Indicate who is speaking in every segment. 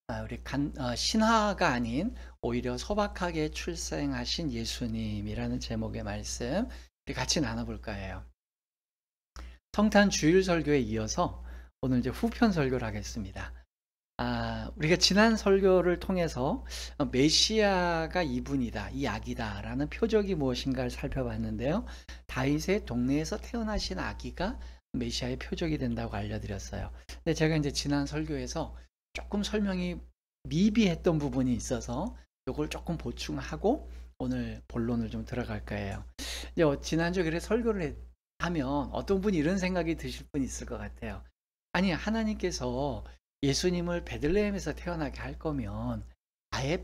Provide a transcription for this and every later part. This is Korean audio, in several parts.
Speaker 1: 우리 신화가 아닌 오히려 소박하게 출생하신 예수님이라는 제목의 말씀 우리 같이 나눠볼까 해요. 성탄 주일 설교에 이어서 오늘 이제 후편 설교를 하겠습니다. 우리가 지난 설교를 통해서 메시아가 이분이다, 이 아기다라는 표적이 무엇인가를 살펴봤는데요. 다윗의 동네에서 태어나신 아기가 메시아의 표적이 된다고 알려드렸어요. 근데 제가 이제 지난 설교에서 조금 설명이 미비했던 부분이 있어서 이걸 조금 보충하고 오늘 본론을 좀 들어갈까 해요. 이제 지난주에 그래 설교를 하면 어떤 분이 이런 생각이 드실 분이 있을 것 같아요. 아니, 하나님께서 예수님을 베들레헴에서 태어나게 할 거면 아예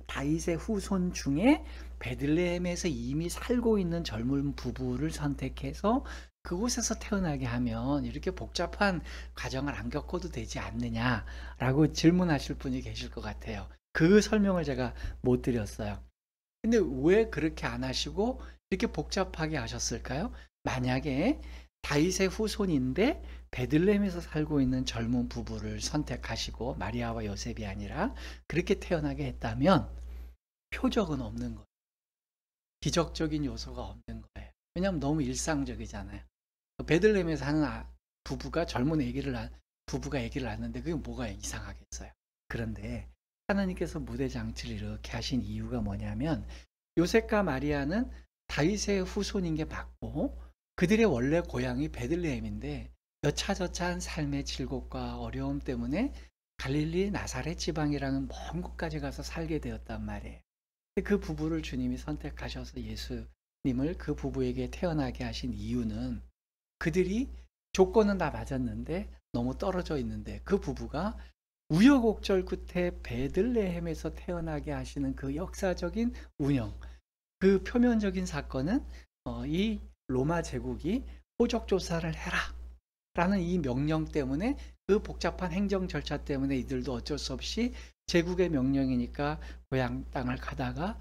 Speaker 1: 다윗의 후손 중에 베들레헴에서 이미 살고 있는 젊은 부부를 선택해서 그곳에서 태어나게 하면 이렇게 복잡한 과정을 안 겪어도 되지 않느냐라고 질문하실 분이 계실 것 같아요. 그 설명을 제가 못 드렸어요. 근데 왜 그렇게 안 하시고 이렇게 복잡하게 하셨을까요? 만약에 다윗의 후손인데 베들레헴에서 살고 있는 젊은 부부를 선택하시고 마리아와 요셉이 아니라 그렇게 태어나게 했다면 표적은 없는 거예요. 기적적인 요소가 없는 거예요. 왜냐하면 너무 일상적이잖아요. 베들레헴에서 하는 부부가 부부가 아기를 낳는데 그게 뭐가 이상하겠어요. 그런데 하나님께서 무대 장치를 이렇게 하신 이유가 뭐냐면 요셉과 마리아는 다윗의 후손인 게 맞고 그들의 원래 고향이 베들레헴인데 여차저차한 삶의 질곡과 어려움 때문에 갈릴리 나사렛 지방이라는 먼 곳까지 가서 살게 되었단 말이에요. 그 부부를 주님이 선택하셔서 예수님을 그 부부에게 태어나게 하신 이유는 그들이 조건은 다 맞았는데 너무 떨어져 있는데 그 부부가 우여곡절 끝에 베들레헴에서 태어나게 하시는 그 역사적인 운영, 그 표면적인 사건은 이 로마 제국이 호적 조사를 해라 라는 이 명령 때문에 그 복잡한 행정 절차 때문에 이들도 어쩔 수 없이 제국의 명령이니까 고향 땅을 가다가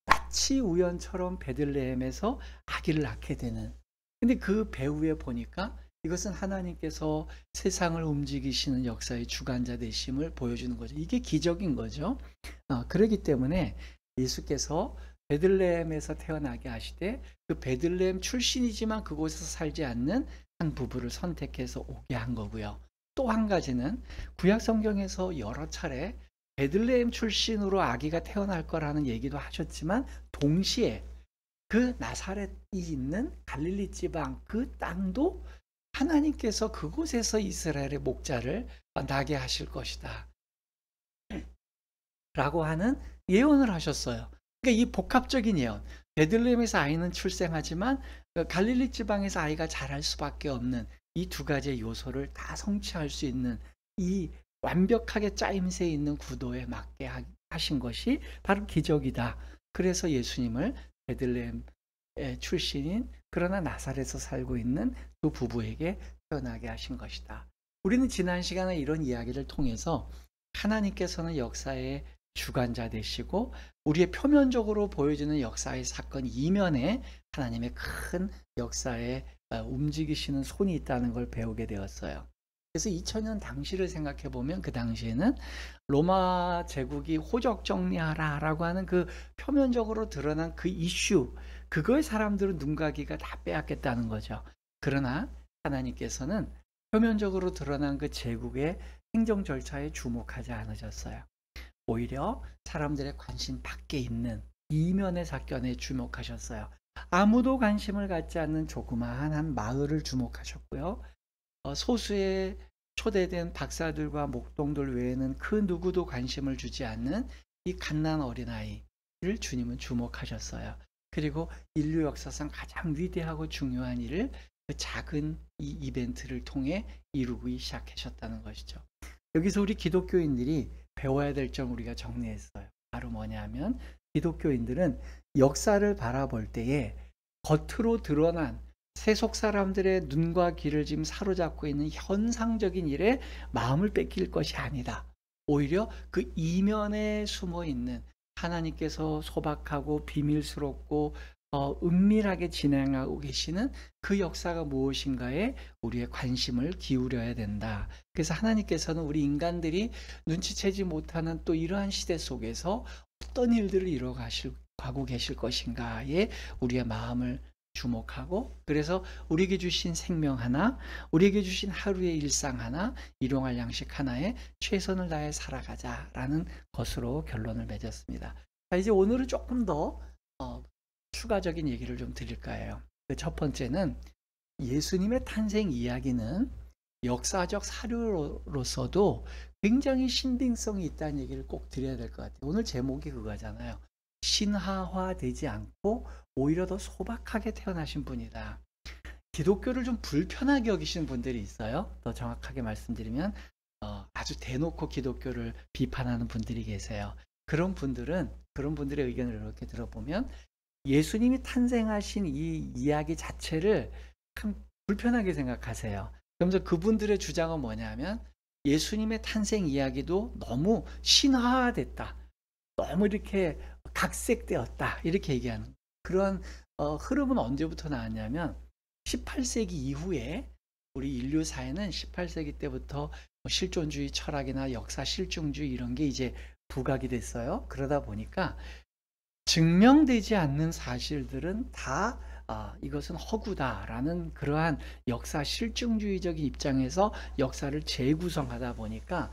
Speaker 1: 마치 우연처럼 베들레헴에서 아기를 낳게 되는, 근데 그 배후에 보니까 이것은 하나님께서 세상을 움직이시는 역사의 주관자 되심을 보여주는 거죠. 이게 기적인 거죠. 그렇기 때문에 예수께서 베들레헴에서 태어나게 하시되 그 베들레헴 출신이지만 그곳에서 살지 않는 한 부부를 선택해서 오게 한 거고요. 또 한 가지는 구약 성경에서 여러 차례 베들레헴 출신으로 아기가 태어날 거라는 얘기도 하셨지만 동시에 그 나사렛이 있는 갈릴리 지방 그 땅도 하나님께서 그곳에서 이스라엘의 목자를 나게 하실 것이다 라고 하는 예언을 하셨어요. 그러니까 이 복합적인 예언, 베들레헴에서 아이는 출생하지만 갈릴리 지방에서 아이가 자랄 수밖에 없는 이 두 가지의 요소를 다 성취할 수 있는 이 완벽하게 짜임새 있는 구도에 맞게 하신 것이 바로 기적이다. 그래서 예수님을 베들레헴 출신인 그러나 나사렛에서 살고 있는 그 부부에게 태어나게 하신 것이다. 우리는 지난 시간에 이런 이야기를 통해서 하나님께서는 역사의 주관자 되시고 우리의 표면적으로 보여지는 역사의 사건 이면에 하나님의 큰 역사에 움직이시는 손이 있다는 걸 배우게 되었어요. 그래서 2000년 당시를 생각해 보면 그 당시에는 로마 제국이 호적 정리하라 라고 하는 그 표면적으로 드러난 그 이슈, 그거에 사람들은 눈과 귀가 다 빼앗겼다는 거죠. 그러나 하나님께서는 표면적으로 드러난 그 제국의 행정 절차에 주목하지 않으셨어요. 오히려 사람들의 관심 밖에 있는 이면의 사건에 주목하셨어요. 아무도 관심을 갖지 않는 조그마한 한 마을을 주목하셨고요. 소수의 초대된 박사들과 목동들 외에는 그 누구도 관심을 주지 않는 이 갓난 어린아이를 주님은 주목하셨어요. 그리고 인류 역사상 가장 위대하고 중요한 일을 그 작은 이 이벤트를 통해 이루기 시작하셨다는 것이죠. 여기서 우리 기독교인들이 배워야 될 점 우리가 정리했어요. 바로 뭐냐면 기독교인들은 역사를 바라볼 때에 겉으로 드러난 세속 사람들의 눈과 귀를 지금 사로잡고 있는 현상적인 일에 마음을 뺏길 것이 아니다. 오히려 그 이면에 숨어 있는 하나님께서 소박하고 비밀스럽고 은밀하게 진행하고 계시는 그 역사가 무엇인가에 우리의 관심을 기울여야 된다. 그래서 하나님께서는 우리 인간들이 눈치채지 못하는 또 이러한 시대 속에서 어떤 일들을 가고 계실 것인가에 우리의 마음을 주목하고, 그래서 우리에게 주신 생명 하나, 우리에게 주신 하루의 일상 하나, 일용할 양식 하나에 최선을 다해 살아가자라는 것으로 결론을 맺었습니다. 자, 이제 오늘은 조금 더 추가적인 얘기를 좀 드릴까 해요. 그 첫 번째는 예수님의 탄생 이야기는 역사적 사료로서도 굉장히 신빙성이 있다는 얘기를 꼭 드려야 될 것 같아요. 오늘 제목이 그거잖아요. 신화화되지 않고 오히려 더 소박하게 태어나신 분이다. 기독교를 좀 불편하게 여기시는 분들이 있어요. 더 정확하게 말씀드리면 아주 대놓고 기독교를 비판하는 분들이 계세요. 그런 분들의 의견을 이렇게 들어보면 예수님이 탄생하신 이 이야기 자체를 참 불편하게 생각하세요. 그러면서 그분들의 주장은 뭐냐면 예수님의 탄생 이야기도 너무 신화화됐다, 너무 이렇게 각색되었다, 이렇게 얘기하는 그런 흐름은 언제부터 나왔냐면 18세기 이후에 우리 인류사에는 18세기 때부터 실존주의 철학이나 역사 실증주의 이런 게 이제 부각이 됐어요. 그러다 보니까 증명되지 않는 사실들은 다 이것은 허구다라는 그러한 역사 실증주의적인 입장에서 역사를 재구성하다 보니까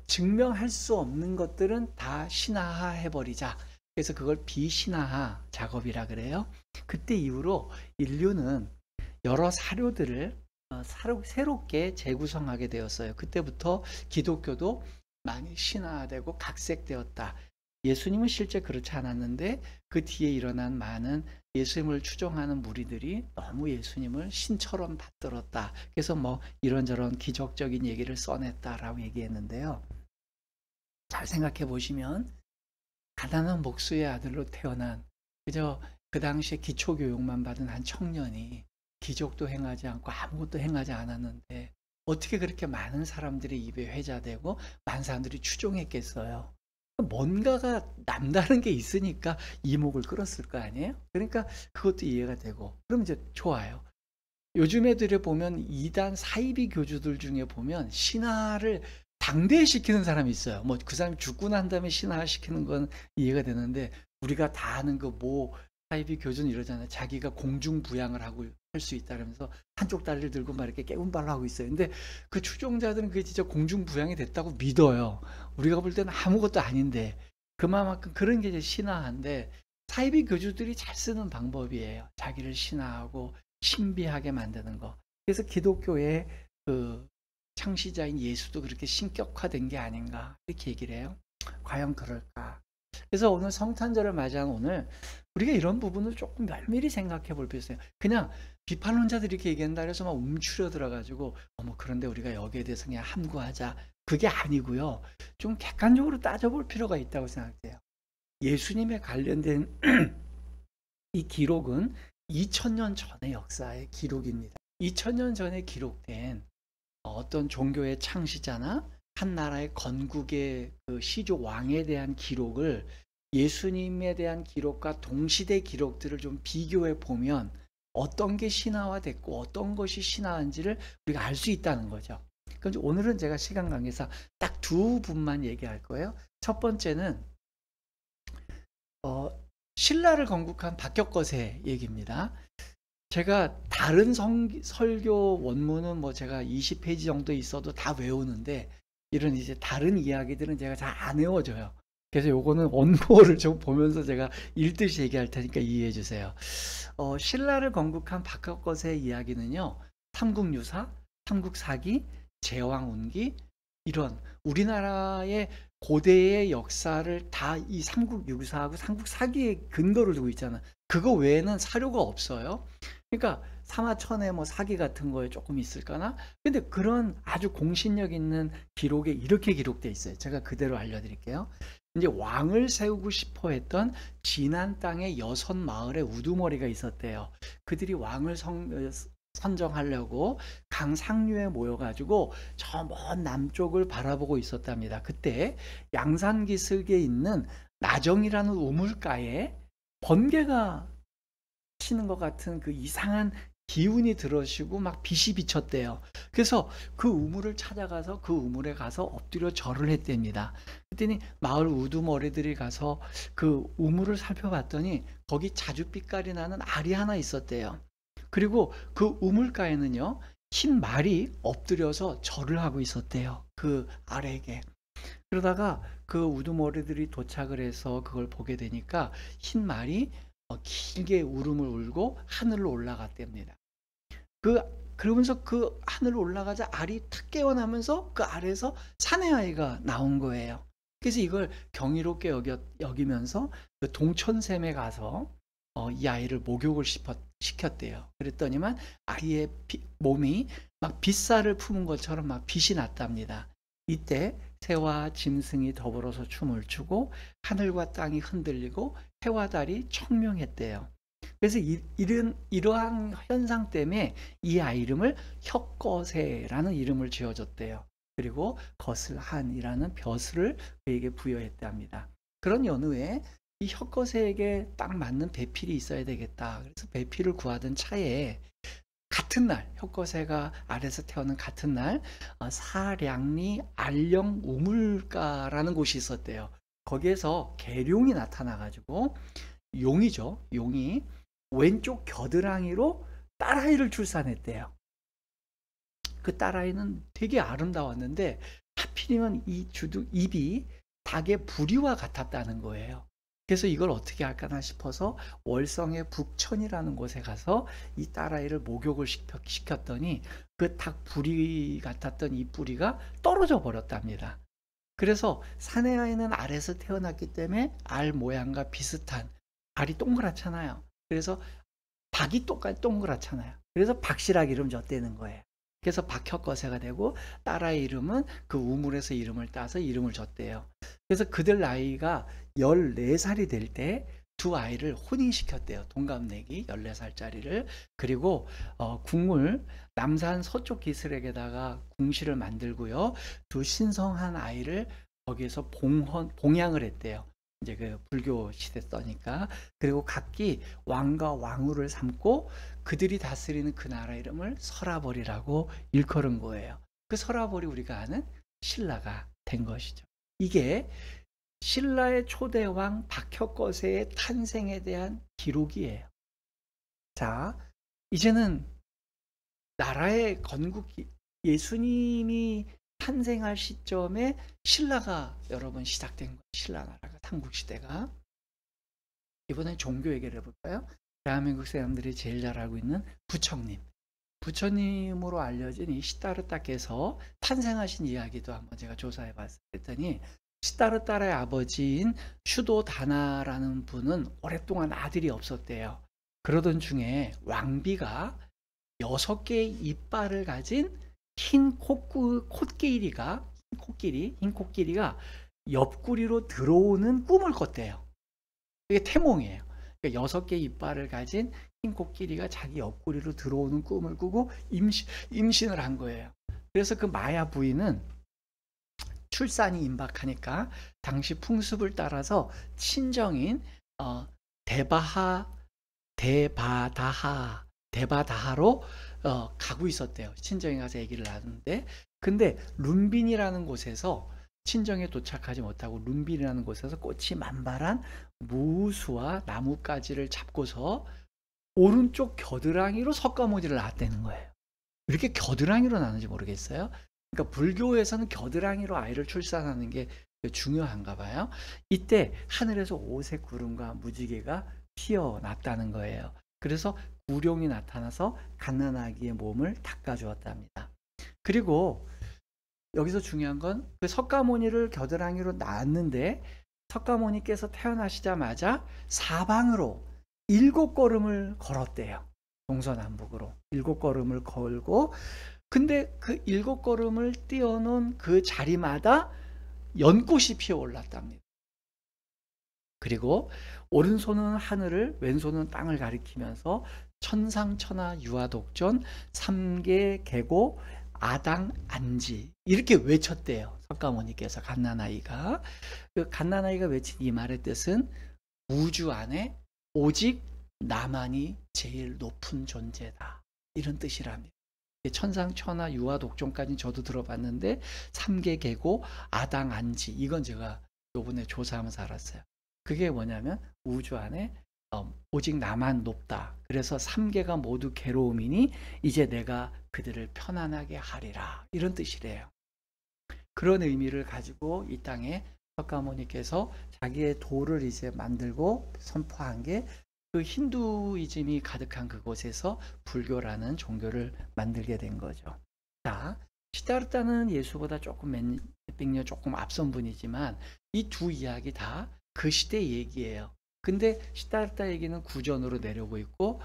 Speaker 1: 증명할 수 없는 것들은 다 신화화해버리자. 그래서 그걸 비신화화 작업이라 그래요. 그때 이후로 인류는 여러 사료들을 새롭게 재구성하게 되었어요. 그때부터 기독교도 많이 신화되고 각색되었다. 예수님은 실제 그렇지 않았는데 그 뒤에 일어난 많은 예수님을 추종하는 무리들이 너무 예수님을 신처럼 받들었다. 그래서 뭐 이런저런 기적적인 얘기를 써냈다라고 얘기했는데요. 잘 생각해 보시면 가난한 목수의 아들로 태어난 그저 그 당시에 기초교육만 받은 한 청년이 기적도 행하지 않고 아무것도 행하지 않았는데 어떻게 그렇게 많은 사람들의 입에 회자되고 많은 사람들이 추종했겠어요. 뭔가가 남다른 게 있으니까 이목을 끌었을 거 아니에요? 그러니까 그것도 이해가 되고, 그럼 이제 좋아요. 요즘 애들에 보면 이단 사이비 교주들 중에 보면 신화를 당대시키는 사람이 있어요. 뭐 그 사람이 죽고 난 다음에 신화시키는 건 이해가 되는데, 우리가 다 아는 그 뭐 사이비 교주는 이러잖아요. 자기가 공중부양을 하고 할 수 있다 그러면서 한쪽 다리를 들고 막 이렇게 깨운발을 하고 있어요. 근데 그 추종자들은 그게 진짜 공중부양이 됐다고 믿어요. 우리가 볼 때는 아무것도 아닌데 그만큼 그런 게 이제 신화인데, 사이비 교주들이 잘 쓰는 방법이에요. 자기를 신화하고 신비하게 만드는 거. 그래서 기독교의 그 창시자인 예수도 그렇게 신격화된 게 아닌가 이렇게 얘기를 해요. 과연 그럴까? 그래서 오늘 성탄절을 맞이한 오늘 우리가 이런 부분을 조금 면밀히 생각해 볼 필요가 있어요. 그냥 비판론자들이 이렇게 얘기한다 그래서 막 움츠려 들어가지고 그런데 우리가 여기에 대해서 그냥 함구하자, 그게 아니고요. 좀 객관적으로 따져볼 필요가 있다고 생각해요. 예수님에 관련된 이 기록은 2000년 전의 역사의 기록입니다. 2000년 전에 기록된 어떤 종교의 창시자나 한 나라의 건국의 그 시조 왕에 대한 기록을 예수님에 대한 기록과 동시대 기록들을 좀 비교해 보면 어떤 게 신화화됐고 어떤 것이 신화한지를 우리가 알 수 있다는 거죠. 그럼 오늘은 제가 시간 관계상 딱 두 분만 얘기할 거예요. 첫 번째는 신라를 건국한 박격거세 얘기입니다. 제가 다른 설교 원문은 뭐 제가 20페이지 정도 있어도 다 외우는데 이런 이제 다른 이야기들은 제가 잘 안 외워져요. 그래서 요거는 원고를 좀 보면서 제가 읽듯이 얘기할 테니까 이해해 주세요. 신라를 건국한 박격거세의 이야기는요, 삼국유사, 삼국사기, 제왕운기, 이런 우리나라의 고대의 역사를 다 이 삼국유사하고 삼국사기에 근거를 두고 있잖아. 그거 외에는 사료가 없어요. 그러니까 사마천의 뭐 사기 같은 거에 조금 있을까나? 근데 그런 아주 공신력 있는 기록에 이렇게 기록되어 있어요. 제가 그대로 알려드릴게요. 이제 왕을 세우고 싶어 했던 진안 땅의 6마을의 우두머리가 있었대요. 그들이 왕을 선정하려고 강 상류에 모여가지고 저 먼 남쪽을 바라보고 있었답니다. 그때 양산기슭에 있는 나정이라는 우물가에 번개가 하시는 것 같은 그 이상한 기운이 들어오시고 막 빛이 비쳤대요. 그래서 그 우물을 찾아가서 그 우물에 가서 엎드려 절을 했답니다. 그랬더니 마을 우두머리들이 가서 그 우물을 살펴봤더니 거기 자줏빛깔이 나는 알이 하나 있었대요. 그리고 그 우물가에는요, 흰 말이 엎드려서 절을 하고 있었대요. 그 알에게. 그러다가 그 우두머리들이 도착을 해서 그걸 보게 되니까 흰 말이 길게 울음을 울고 하늘로 올라갔답니다. 그러면서 그 하늘로 올라가자 알이 탁 깨어나면서 그 알에서 사내아이가 나온 거예요. 그래서 이걸 경이롭게 여기면서 그 동천샘에 가서 이 아이를 목욕을 시켰대요. 그랬더니만 아이의 몸이 막 빗살을 품은 것처럼 막 빛이 났답니다. 이때 새와 짐승이 더불어서 춤을 추고 하늘과 땅이 흔들리고 해와 달이 청명했대요. 그래서 이러한 현상 때문에 이 아이 이름을 혁거세라는 이름을 지어줬대요. 그리고 거슬한이라는 벼슬을 그에게 부여했답니다. 그런 연후에 이 혁거세에게 딱 맞는 배필이 있어야 되겠다. 그래서 배필을 구하던 차에 같은 날, 혁거세가 알에서 태어난 같은 날 사량리 알령 우물가라는 곳이 있었대요. 거기에서 계룡이 나타나가지고 용이죠. 용이 왼쪽 겨드랑이로 딸아이를 출산했대요. 그 딸아이는 되게 아름다웠는데 하필이면 이 입이 닭의 부리와 같았다는 거예요. 그래서 이걸 어떻게 할까나 싶어서 월성의 북천이라는 곳에 가서 이 딸아이를 목욕을 시켰더니 그 닭 부리 같았던 이 뿌리가 떨어져 버렸답니다. 그래서 사내아이는 알에서 태어났기 때문에 알 모양과 비슷한, 알이 동그랗잖아요. 그래서 박이 똑같이 동그랗잖아요. 그래서 박씨락 이름 줬다는 거예요. 그래서 박혁거세가 되고 딸아이 이름은 그 우물에서 이름을 따서 이름을 줬대요. 그래서 그들 나이가 14살이 될 때 두 아이를 혼인시켰대요. 동갑내기 14살짜리를. 그리고 궁을 남산 서쪽 기슭에다가 궁실을 만들고요. 두 신성한 아이를 거기에서 봉양을 했대요. 이제 그 불교 시대 떠니까. 그리고 각기 왕과 왕후를 삼고 그들이 다스리는 그 나라 이름을 서라벌이라고 일컬은 거예요. 그 서라벌이 우리가 아는 신라가 된 것이죠. 이게 신라의 초대왕 박혁거세의 탄생에 대한 기록이에요. 자, 이제는 나라의 건국이 예수님이 탄생할 시점에 신라가 여러분 시작된 거예요. 신라나라가 삼국시대가. 이번엔 종교 얘기를 해볼까요? 대한민국 사람들이 제일 잘 알고 있는 부처님. 부처님으로 알려진 이 시다르타께서 탄생하신 이야기도 한번 제가 조사해 봤더니 시다르타의 아버지인 슈도다나라는 분은 오랫동안 아들이 없었대요. 그러던 중에 왕비가 6개의 이빨을 가진 흰 코끼리가 옆구리로 들어오는 꿈을 꿨대요. 이게 태몽이에요. 그러니까 6개의 이빨을 가진 흰 코끼리가 자기 옆구리로 들어오는 꿈을 꾸고 임신을 한 거예요. 그래서 그 마야 부인은 출산이 임박하니까 당시 풍습을 따라서 친정인 데바다하로 가고 있었대요. 친정에 가서 아기를 낳았는데, 근데 룸빈이라는 곳에서 친정에 도착하지 못하고 룸빈이라는 곳에서 꽃이 만발한 무수와 나뭇가지를 잡고서 오른쪽 겨드랑이로 석가모니를 낳았다는 거예요. 왜 이렇게 겨드랑이로 낳는지 모르겠어요. 그러니까 불교에서는 겨드랑이로 아이를 출산하는 게 중요한가 봐요. 이때 하늘에서 오색 구름과 무지개가 튀어났다는 거예요. 그래서 구룡이 나타나서 갓난아기의 몸을 닦아주었답니다. 그리고 여기서 중요한 건 그 석가모니를 겨드랑이로 낳았는데 석가모니께서 태어나시자마자 사방으로 7걸음을 걸었대요. 동서남북으로 7걸음을 걸고, 근데 그 7걸음을 뛰어놓은 그 자리마다 연꽃이 피어올랐답니다. 그리고 오른손은 하늘을, 왼손은 땅을 가리키면서 천상천하 유아독존 삼계 계고 아당 안지 이렇게 외쳤대요. 석가모니께서. 갓난아이가. 그 갓난아이가 외친 이 말의 뜻은 우주 안에 오직 나만이 제일 높은 존재다. 이런 뜻이랍니다. 천상천하 유아 독존까지 저도 들어봤는데 삼계 계고 아당 안지 이건 제가 요번에 조사하면서 알았어요. 그게 뭐냐면 우주 안에 오직 나만 높다. 그래서 삼계가 모두 괴로움이니 이제 내가 그들을 편안하게 하리라. 이런 뜻이래요. 그런 의미를 가지고 이 땅에 석가모니께서 자기의 도를 이제 만들고 선포한 게 그 힌두이즘이 가득한 그곳에서 불교라는 종교를 만들게 된 거죠. 자, 시다르타는 예수보다 조금 몇백 년 조금 앞선 분이지만 이 두 이야기 다 그 시대 얘기예요. 근데 시다르타 얘기는 구전으로 내려오고 있고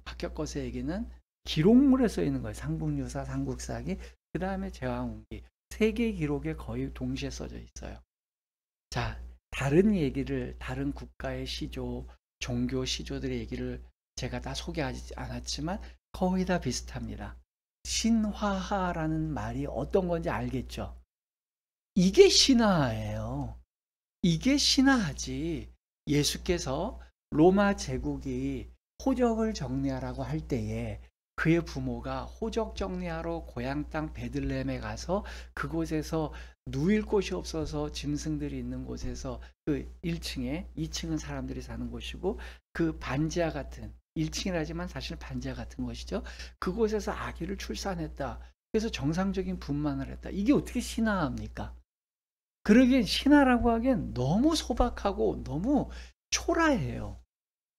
Speaker 1: 박혁거세 얘기는 기록물에 써 있는 거예요. 상북유사, 삼국사기, 그 다음에 제왕운기. 세 개 기록에 거의 동시에 써져 있어요. 자, 다른 얘기를 다른 국가의 시조, 종교 시조들의 얘기를 제가 다 소개하지 않았지만 거의 다 비슷합니다. 신화하라는 말이 어떤 건지 알겠죠? 이게 신화예요. 이게 신화하지. 예수께서 로마 제국이 호적을 정리하라고 할 때에 그의 부모가 호적 정리하러 고향 땅 베들레헴에 가서 그곳에서 누일 곳이 없어서 짐승들이 있는 곳에서 그 1층에 2층은 사람들이 사는 곳이고 그 반지하 같은 1층이라지만 사실 반지하 같은 것이죠. 그곳에서 아기를 출산했다. 그래서 정상적인 분만을 했다. 이게 어떻게 신화합니까? 그러기엔 신화라고 하기엔 너무 소박하고 너무 초라해요.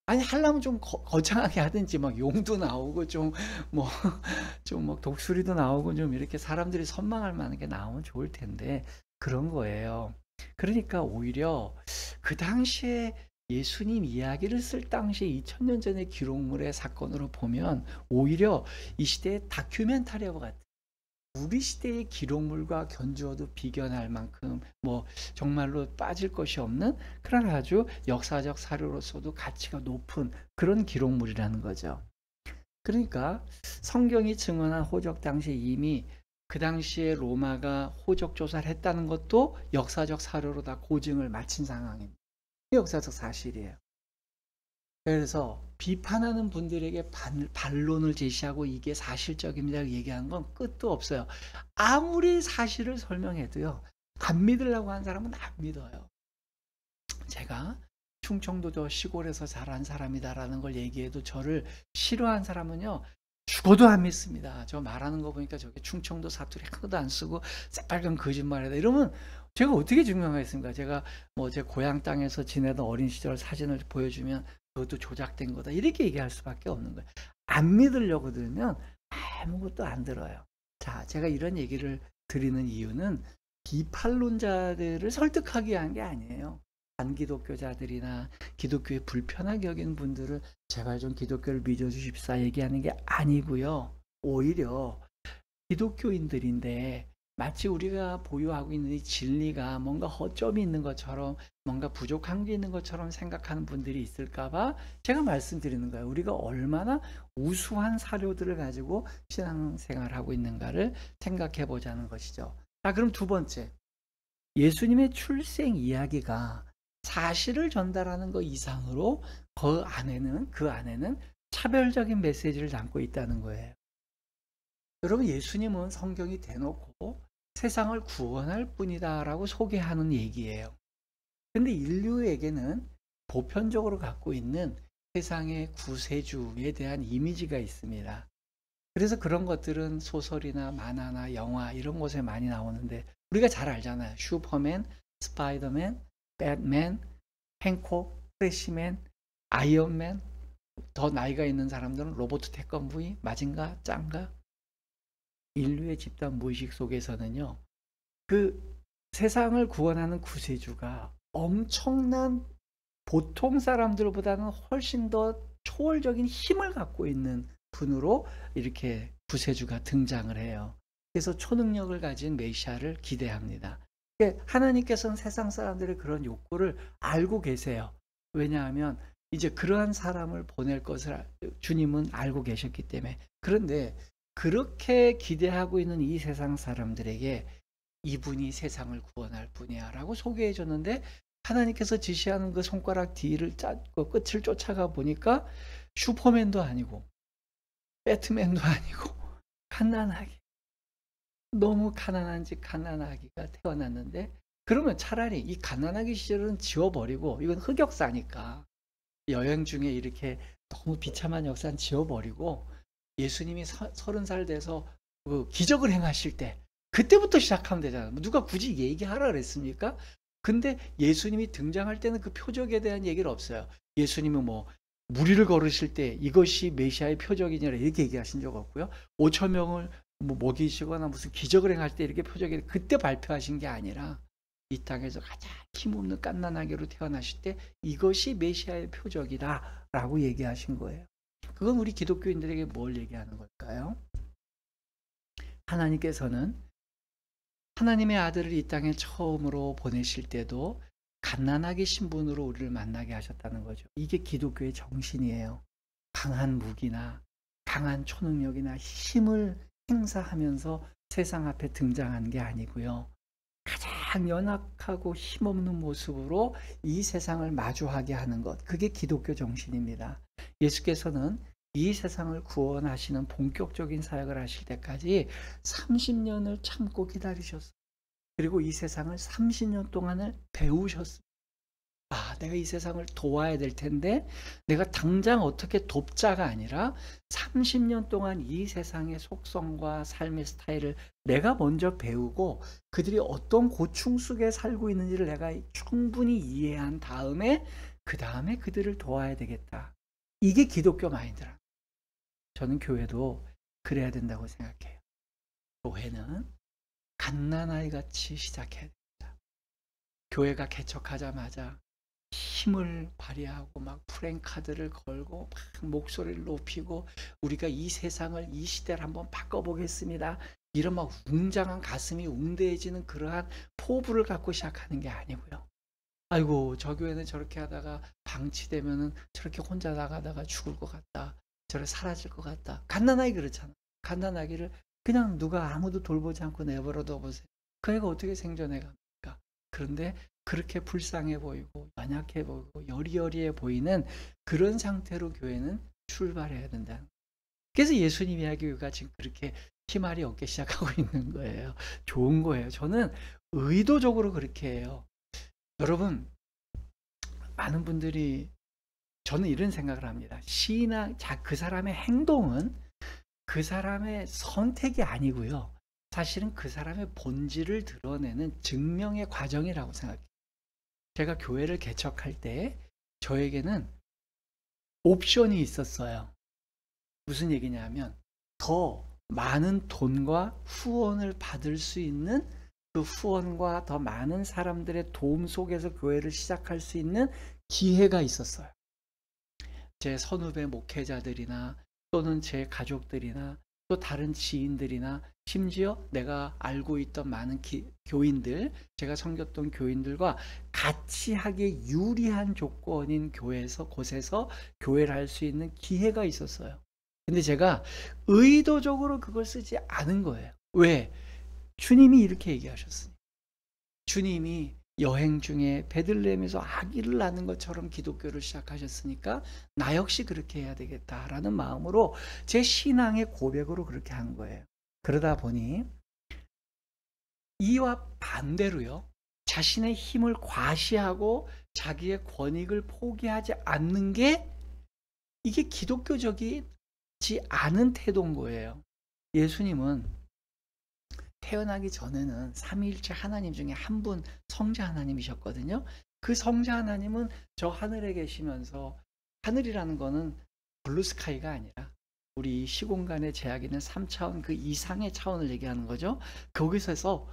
Speaker 1: 아니 하려면 좀 거창하게 하든지 막 용도 나오고 좀 뭐 좀 뭐 독수리도 나오고 좀 이렇게 사람들이 선망할 만한 게 나오면 좋을 텐데 그런 거예요. 그러니까 오히려 그 당시에 예수님 이야기를 쓸 당시에 2000년 전의 기록물의 사건으로 보면 오히려 이 시대의 다큐멘터리와 같은 우리 시대의 기록물과 견주어도 비견할 만큼 뭐 정말로 빠질 것이 없는 그런 아주 역사적 사료로서도 가치가 높은 그런 기록물이라는 거죠. 그러니까 성경이 증언한 호적 당시에 이미 그 당시에 로마가 호적 조사를 했다는 것도 역사적 사료로 다 고증을 마친 상황입니다. 역사적 사실이에요. 그래서 비판하는 분들에게 반론을 제시하고 이게 사실적입니다 얘기하는 건 끝도 없어요. 아무리 사실을 설명해도요. 안 믿으려고 하는 사람은 안 믿어요. 제가 충청도 저 시골에서 자란 사람이다라는 걸 얘기해도 저를 싫어하는 사람은요. 죽어도 안 믿습니다. 저 말하는 거 보니까 저게 충청도 사투리 하나도 안 쓰고 새빨간 거짓말이다. 이러면 제가 어떻게 증명하겠습니까? 제가 뭐 제 고향 땅에서 지내던 어린 시절 사진을 보여주면 그것도 조작된 거다. 이렇게 얘기할 수밖에 없는 거예요. 안 믿으려고 들으면 아무것도 안 들어요. 자, 제가 이런 얘기를 드리는 이유는 비판론자들을 설득하기 위한 게 아니에요. 반기독교자들이나 기독교에 불편하게 여기는 분들을 제발 좀 기독교를 믿어주십사 얘기하는 게 아니고요. 오히려 기독교인들인데 마치 우리가 보유하고 있는 이 진리가 뭔가 허점이 있는 것처럼 뭔가 부족한 게 있는 것처럼 생각하는 분들이 있을까봐 제가 말씀드리는 거예요. 우리가 얼마나 우수한 사료들을 가지고 신앙생활을 하고 있는가를 생각해 보자는 것이죠. 자, 그럼 두 번째. 예수님의 출생 이야기가 사실을 전달하는 것 이상으로 그 안에는 차별적인 메시지를 담고 있다는 거예요. 여러분, 예수님은 성경이 대놓고 세상을 구원할 뿐이다라고 소개하는 얘기예요. 근데 인류에게는 보편적으로 갖고 있는 세상의 구세주에 대한 이미지가 있습니다. 그래서 그런 것들은 소설이나 만화나 영화 이런 곳에 많이 나오는데 우리가 잘 알잖아요. 슈퍼맨, 스파이더맨, 배트맨, 행콕, 프레시맨, 아이언맨, 더 나이가 있는 사람들은 로버트 태권브이, 마징가, 짱가. 인류의 집단 무의식 속에서는요. 그 세상을 구원하는 구세주가 엄청난 보통 사람들보다는 훨씬 더 초월적인 힘을 갖고 있는 분으로 이렇게 구세주가 등장을 해요. 그래서 초능력을 가진 메시아를 기대합니다. 하나님께서는 세상 사람들의 그런 욕구를 알고 계세요. 왜냐하면 이제 그러한 사람을 보낼 것을 주님은 알고 계셨기 때문에. 그런데 그렇게 기대하고 있는 이 세상 사람들에게 이분이 세상을 구원할 분이야 라고 소개해 줬는데 하나님께서 지시하는 그 손가락 뒤를 그 끝을 쫓아가 보니까 슈퍼맨도 아니고 배트맨도 아니고 갓난아기. 너무 가난한 집 갓난아기가 태어났는데, 그러면 차라리 이 갓난아기 시절은 지워버리고, 이건 흑역사니까 여행 중에 이렇게 너무 비참한 역사는 지워버리고, 예수님이 30살 돼서 그 기적을 행하실 때 그때부터 시작하면 되잖아요. 누가 굳이 얘기하라 그랬습니까? 근데 예수님이 등장할 때는 그 표적에 대한 얘기는 없어요. 예수님은 뭐 무리를 걸으실 때 이것이 메시아의 표적이냐라 이렇게 얘기하신 적 없고요. 5천 명을 뭐 먹이시거나 무슨 기적을 행할 때 이렇게 표적이 그때 발표하신 게 아니라 이 땅에서 가장 힘없는 갓난아기로 태어나실 때 이것이 메시아의 표적이다라고 얘기하신 거예요. 그건 우리 기독교인들에게 뭘 얘기하는 걸까요? 하나님께서는 하나님의 아들을 이 땅에 처음으로 보내실 때도 갓난아기 신분으로 우리를 만나게 하셨다는 거죠. 이게 기독교의 정신이에요. 강한 무기나 강한 초능력이나 힘을 행사하면서 세상 앞에 등장한 게 아니고요. 가장 연약하고 힘없는 모습으로 이 세상을 마주하게 하는 것, 그게 기독교 정신입니다. 예수께서는 이 세상을 구원하시는 본격적인 사역을 하실 때까지 30년을 참고 기다리셨어요. 그리고 이 세상을 30년 동안을 배우셨어요. 아, 내가 이 세상을 도와야 될 텐데 내가 당장 어떻게 돕자가 아니라 30년 동안 이 세상의 속성과 삶의 스타일을 내가 먼저 배우고 그들이 어떤 고충 속에 살고 있는지를 내가 충분히 이해한 다음에 그 다음에 그들을 도와야 되겠다. 이게 기독교 마인드라. 저는 교회도 그래야 된다고 생각해요. 교회는 갓난아이 같이 시작해야 됩니다. 교회가 개척하자마자 힘을 발휘하고 막 프랭카드를 걸고 막 목소리를 높이고 우리가 이 세상을 이 시대를 한번 바꿔보겠습니다. 이런 막 웅장한 가슴이 웅대해지는 그러한 포부를 갖고 시작하는 게 아니고요. 아이고 저 교회는 저렇게 하다가 방치되면은 저렇게 혼자 나가다가 죽을 것 같다. 저래 사라질 것 같다. 갓난아기 그렇잖아. 갓난아기를 그냥 누가 아무도 돌보지 않고 내버려둬 보세요. 그 애가 어떻게 생존해 갑니까? 그런데 그렇게 불쌍해 보이고 연약해 보이고 여리여리해 보이는 그런 상태로 교회는 출발해야 된다. 그래서 예수님 이야기가 지금 그렇게 희말이 없게 시작하고 있는 거예요. 좋은 거예요. 저는 의도적으로 그렇게 해요. 여러분, 많은 분들이 저는 이런 생각을 합니다. 시인아, 그 사람의 행동은 그 사람의 선택이 아니고요. 사실은 그 사람의 본질을 드러내는 증명의 과정이라고 생각해요. 제가 교회를 개척할 때 저에게는 옵션이 있었어요. 무슨 얘기냐면 더 많은 돈과 후원을 받을 수 있는 그 후원과 더 많은 사람들의 도움 속에서 교회를 시작할 수 있는 기회가 있었어요. 제 선후배 목회자들이나 또는 제 가족들이나 또 다른 지인들이나 심지어 내가 알고 있던 많은 교인들, 제가 섬겼던 교인들과 같이 하기에 유리한 조건인 곳에서 교회를 할 수 있는 기회가 있었어요. 근데 제가 의도적으로 그걸 쓰지 않은 거예요. 왜? 주님이 이렇게 얘기하셨으니. 주님이 여행 중에 베들레헴에서 아기를 낳는 것처럼 기독교를 시작하셨으니까 나 역시 그렇게 해야 되겠다라는 마음으로 제 신앙의 고백으로 그렇게 한 거예요. 그러다 보니 이와 반대로요. 자신의 힘을 과시하고 자기의 권익을 포기하지 않는 게 이게 기독교적이지 않은 태도인 거예요. 예수님은 태어나기 전에는 삼위일체 하나님 중에 한 분 성자 하나님이셨거든요. 그 성자 하나님은 저 하늘에 계시면서, 하늘이라는 거는 블루스카이가 아니라 우리 시공간의 제약이 있는 3차원 그 이상의 차원을 얘기하는 거죠. 그곳에서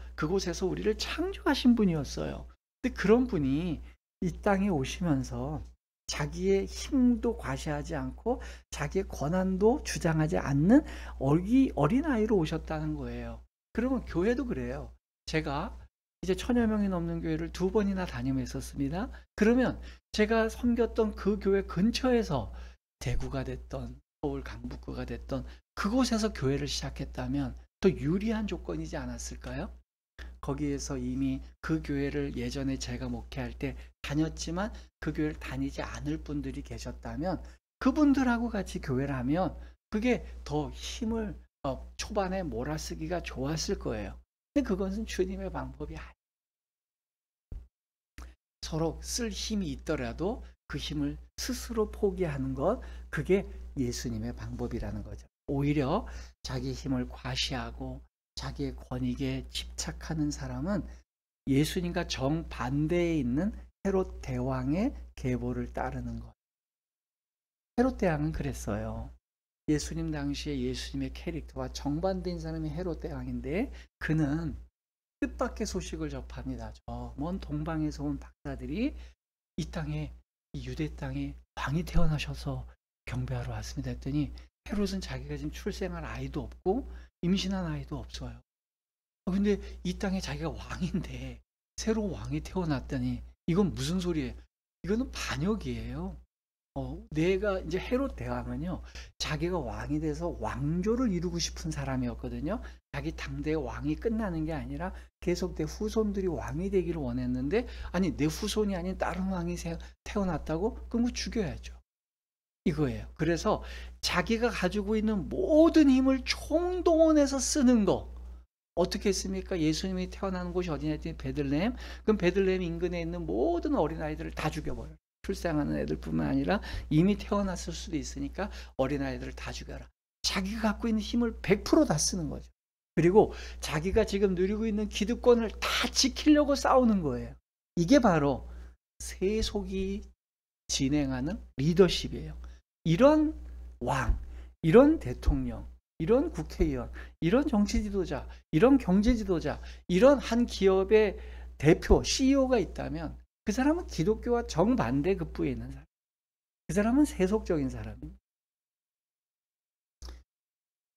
Speaker 1: 우리를 창조하신 분이었어요. 근데 그런 분이 이 땅에 오시면서 자기의 힘도 과시하지 않고 자기의 권한도 주장하지 않는 어린아이로 오셨다는 거예요. 그러면 교회도 그래요. 제가 이제 1000여 명이 넘는 교회를 2번이나 다니면서 그러면 제가 섬겼던 그 교회 근처에서 대구가 됐던 서울 강북구가 됐던 그곳에서 교회를 시작했다면 더 유리한 조건이지 않았을까요? 거기에서 이미 그 교회를 예전에 제가 목회할 때 다녔지만 그 교회를 다니지 않을 분들이 계셨다면 그분들하고 같이 교회를 하면 그게 더 힘을 초반에 몰아쓰기가 좋았을 거예요. 근데 그것은 주님의 방법이 아니에요. 서로 쓸 힘이 있더라도 그 힘을 스스로 포기하는 것, 그게 예수님의 방법이라는 거죠. 오히려 자기 힘을 과시하고 자기의 권익에 집착하는 사람은 예수님과 정반대에 있는 헤롯 대왕의 계보를 따르는 것. 헤롯 대왕은 그랬어요. 예수님 당시에 예수님의 캐릭터와 정반대인 사람이 헤롯 대왕인데 그는 뜻밖의 소식을 접합니다. 저 먼 동방에서 온 박사들이 이 땅에, 이 유대 땅에 왕이 태어나셔서 경배하러 왔습니다 했더니 헤롯은 자기가 지금 출생할 아이도 없고 임신한 아이도 없어요. 근데 이 땅에 자기가 왕인데 새로 왕이 태어났더니 이건 무슨 소리예요? 이거는 반역이에요. 내가 이제 헤롯 대왕은요, 자기가 왕이 돼서 왕조를 이루고 싶은 사람이었거든요. 자기 당대의 왕이 끝나는 게 아니라 계속 내 후손들이 왕이 되기를 원했는데, 아니 내 후손이 아닌 다른 왕이 태어났다고? 그럼 뭐 죽여야죠. 이거예요. 그래서 자기가 가지고 있는 모든 힘을 총동원해서 쓰는 거. 어떻게 했습니까? 예수님이 태어나는 곳이 어디냐 했더니 베들레헴. 그럼 베들레헴 인근에 있는 모든 어린아이들을 다 죽여버려요. 출생하는 애들뿐만 아니라 이미 태어났을 수도 있으니까 어린아이들을 다 죽여라. 자기가 갖고 있는 힘을 100% 다 쓰는 거죠. 그리고 자기가 지금 누리고 있는 기득권을 다 지키려고 싸우는 거예요. 이게 바로 세속이 진행하는 리더십이에요. 이런 왕, 이런 대통령, 이런 국회의원, 이런 정치 지도자, 이런 경제 지도자, 이런 한 기업의 대표, CEO가 있다면 그 사람은 기독교와 정반대 급부에 있는 사람. 그 사람은 세속적인 사람입니다.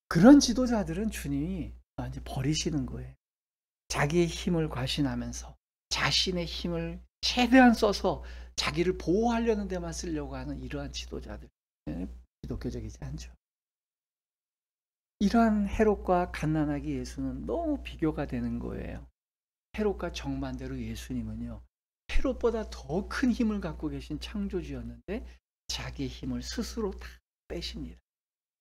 Speaker 1: 그런 지도자들은 주님이 이제 버리시는 거예요. 자기의 힘을 과신하면서 자신의 힘을 최대한 써서 자기를 보호하려는 데만 쓰려고 하는 이러한 지도자들. 기독교적이지 않죠. 이러한 헤롯과 갓난아기 예수는 너무 비교가 되는 거예요. 헤롯과 정반대로 예수님은요, 헤롯보다 더 큰 힘을 갖고 계신 창조주였는데 자기 힘을 스스로 다 빼십니다.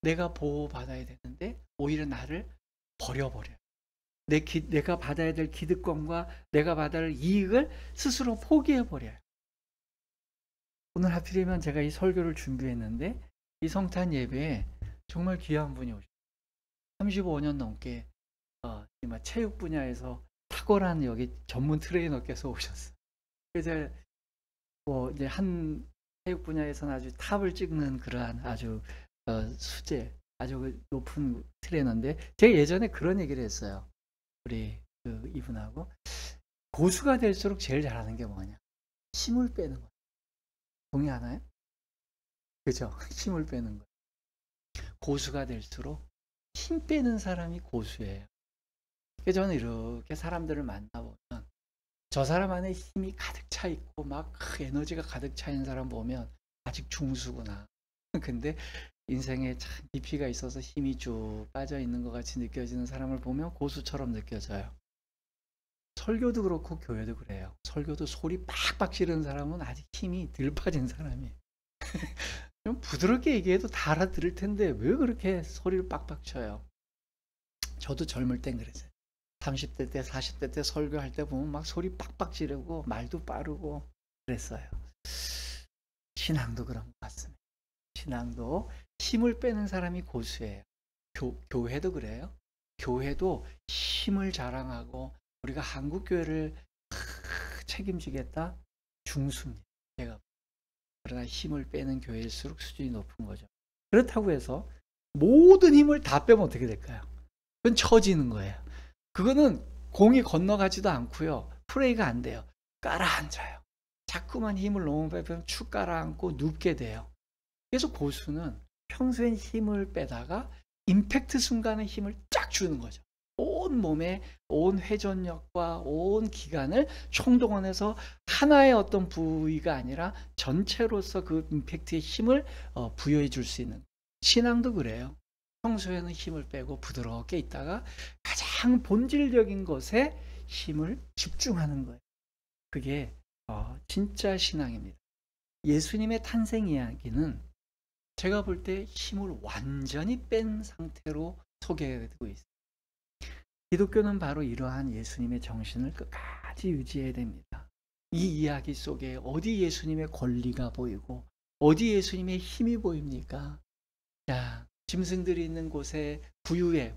Speaker 1: 내가 보호받아야 되는데 오히려 나를 버려버려요. 내가 받아야 될 기득권과 내가 받아야 할 이익을 스스로 포기해버려요. 오늘 하필이면 제가 이 설교를 준비했는데 이 성탄 예배에 정말 귀한 분이 오셨어요. 35년 넘게 체육 분야에서 탁월한 여기 전문 트레이너께서 오셨어요. 그래서 이제 한 체육 분야에서는 아주 탑을 찍는 그러한 아주 수제, 아주 높은 트레이너인데 제가 예전에 그런 얘기를 했어요. 우리 이분하고 고수가 될수록 제일 잘하는 게 뭐냐? 힘을 빼는 거예요. 동의하나요? 그죠? 힘을 빼는 거예요. 고수가 될수록 힘 빼는 사람이 고수예요. 그래서 저는 이렇게 사람들을 만나보면 저 사람 안에 힘이 가득 차 있고 막 에너지가 가득 차 있는 사람 보면 아직 중수구나. 근데 인생에 참 깊이가 있어서 힘이 쭉 빠져 있는 것 같이 느껴지는 사람을 보면 고수처럼 느껴져요. 설교도 그렇고 교회도 그래요. 설교도 소리 빡빡 지르는 사람은 아직 힘이 덜 빠진 사람이에요. 좀 부드럽게 얘기해도 다 알아들을 텐데 왜 그렇게 소리를 빡빡 쳐요? 저도 젊을 땐 그랬어요. 30대 때 40대 때 설교할 때 보면 막 소리 빡빡 지르고 말도 빠르고 그랬어요. 신앙도 그런 것 같습니다. 신앙도 힘을 빼는 사람이 고수예요. 교회도 그래요. 교회도 힘을 자랑하고 우리가 한국교회를 책임지겠다? 중수입니다. 제가. 그러나 힘을 빼는 교회일수록 수준이 높은 거죠. 그렇다고 해서 모든 힘을 다 빼면 어떻게 될까요? 그건 처지는 거예요. 그거는 공이 건너가지도 않고요. 플레이가 안 돼요. 깔아앉아요. 자꾸만 힘을 너무 빼면 축 깔아앉고 눕게 돼요. 그래서 고수는 평소엔 힘을 빼다가 임팩트 순간에 힘을 쫙 주는 거죠. 온 몸에 온 회전력과 온 기관을 총동원해서 하나의 어떤 부위가 아니라 전체로서 그 임팩트의 힘을 부여해 줄 수 있는. 신앙도 그래요. 평소에는 힘을 빼고 부드럽게 있다가 가장 본질적인 것에 힘을 집중하는 거예요. 그게 진짜 신앙입니다. 예수님의 탄생 이야기는 제가 볼 때 힘을 완전히 뺀 상태로 소개되고 있어요. 기독교는 바로 이러한 예수님의 정신을 끝까지 유지해야 됩니다. 이 이야기 속에 어디 예수님의 권리가 보이고 어디 예수님의 힘이 보입니까? 자, 짐승들이 있는 곳에 부유에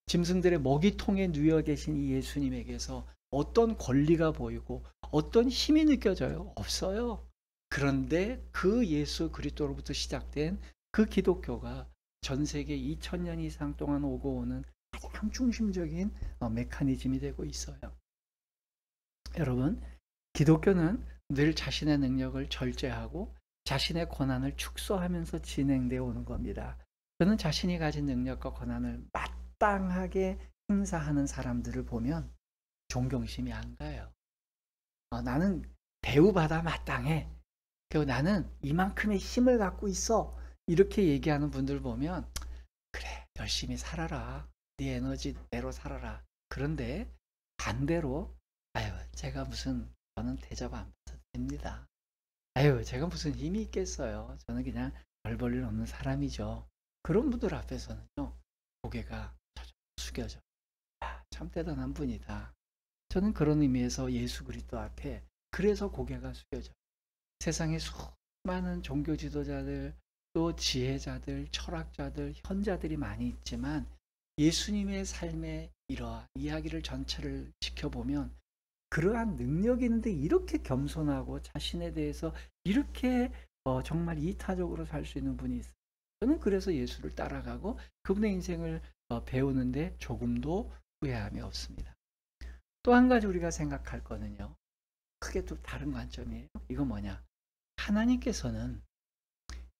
Speaker 1: 짐승들의 먹이통에 누워 계신 이 예수님에게서 어떤 권리가 보이고 어떤 힘이 느껴져요? 없어요. 그런데 그 예수 그리스도로부터 시작된 그 기독교가 전 세계 2000년 이상 동안 오고 오는 가장 중심적인 메커니즘이 되고 있어요. 여러분, 기독교는 늘 자신의 능력을 절제하고 자신의 권한을 축소하면서 진행되어 오는 겁니다. 저는 자신이 가진 능력과 권한을 마땅하게 행사하는 사람들을 보면 존경심이 안 가요. 나는 대우받아 마땅해. 그리고 나는 이만큼의 힘을 갖고 있어. 이렇게 얘기하는 분들 보면 그래, 열심히 살아라. 네 에너지대로 살아라. 그런데 반대로 아유, 제가 무슨 저는 대접 안 받아도 됩니다. 아유, 제가 무슨 힘이 있겠어요. 저는 그냥 별 볼 일 없는 사람이죠. 그런 분들 앞에서는요, 고개가 숙여져. 참 대단한 분이다. 저는 그런 의미에서 예수 그리스도 앞에 그래서 고개가 숙여져. 세상에 수많은 종교 지도자들, 또 지혜자들, 철학자들, 현자들이 많이 있지만 예수님의 삶의 이러한 이야기를 전체를 지켜보면 그러한 능력이 있는데 이렇게 겸손하고 자신에 대해서 이렇게 정말 이타적으로 살 수 있는 분이 있어요. 저는 그래서 예수를 따라가고 그분의 인생을 배우는데 조금도 후회함이 없습니다. 또 한 가지 우리가 생각할 거는요. 크게 또 다른 관점이에요. 이거 뭐냐? 하나님께서는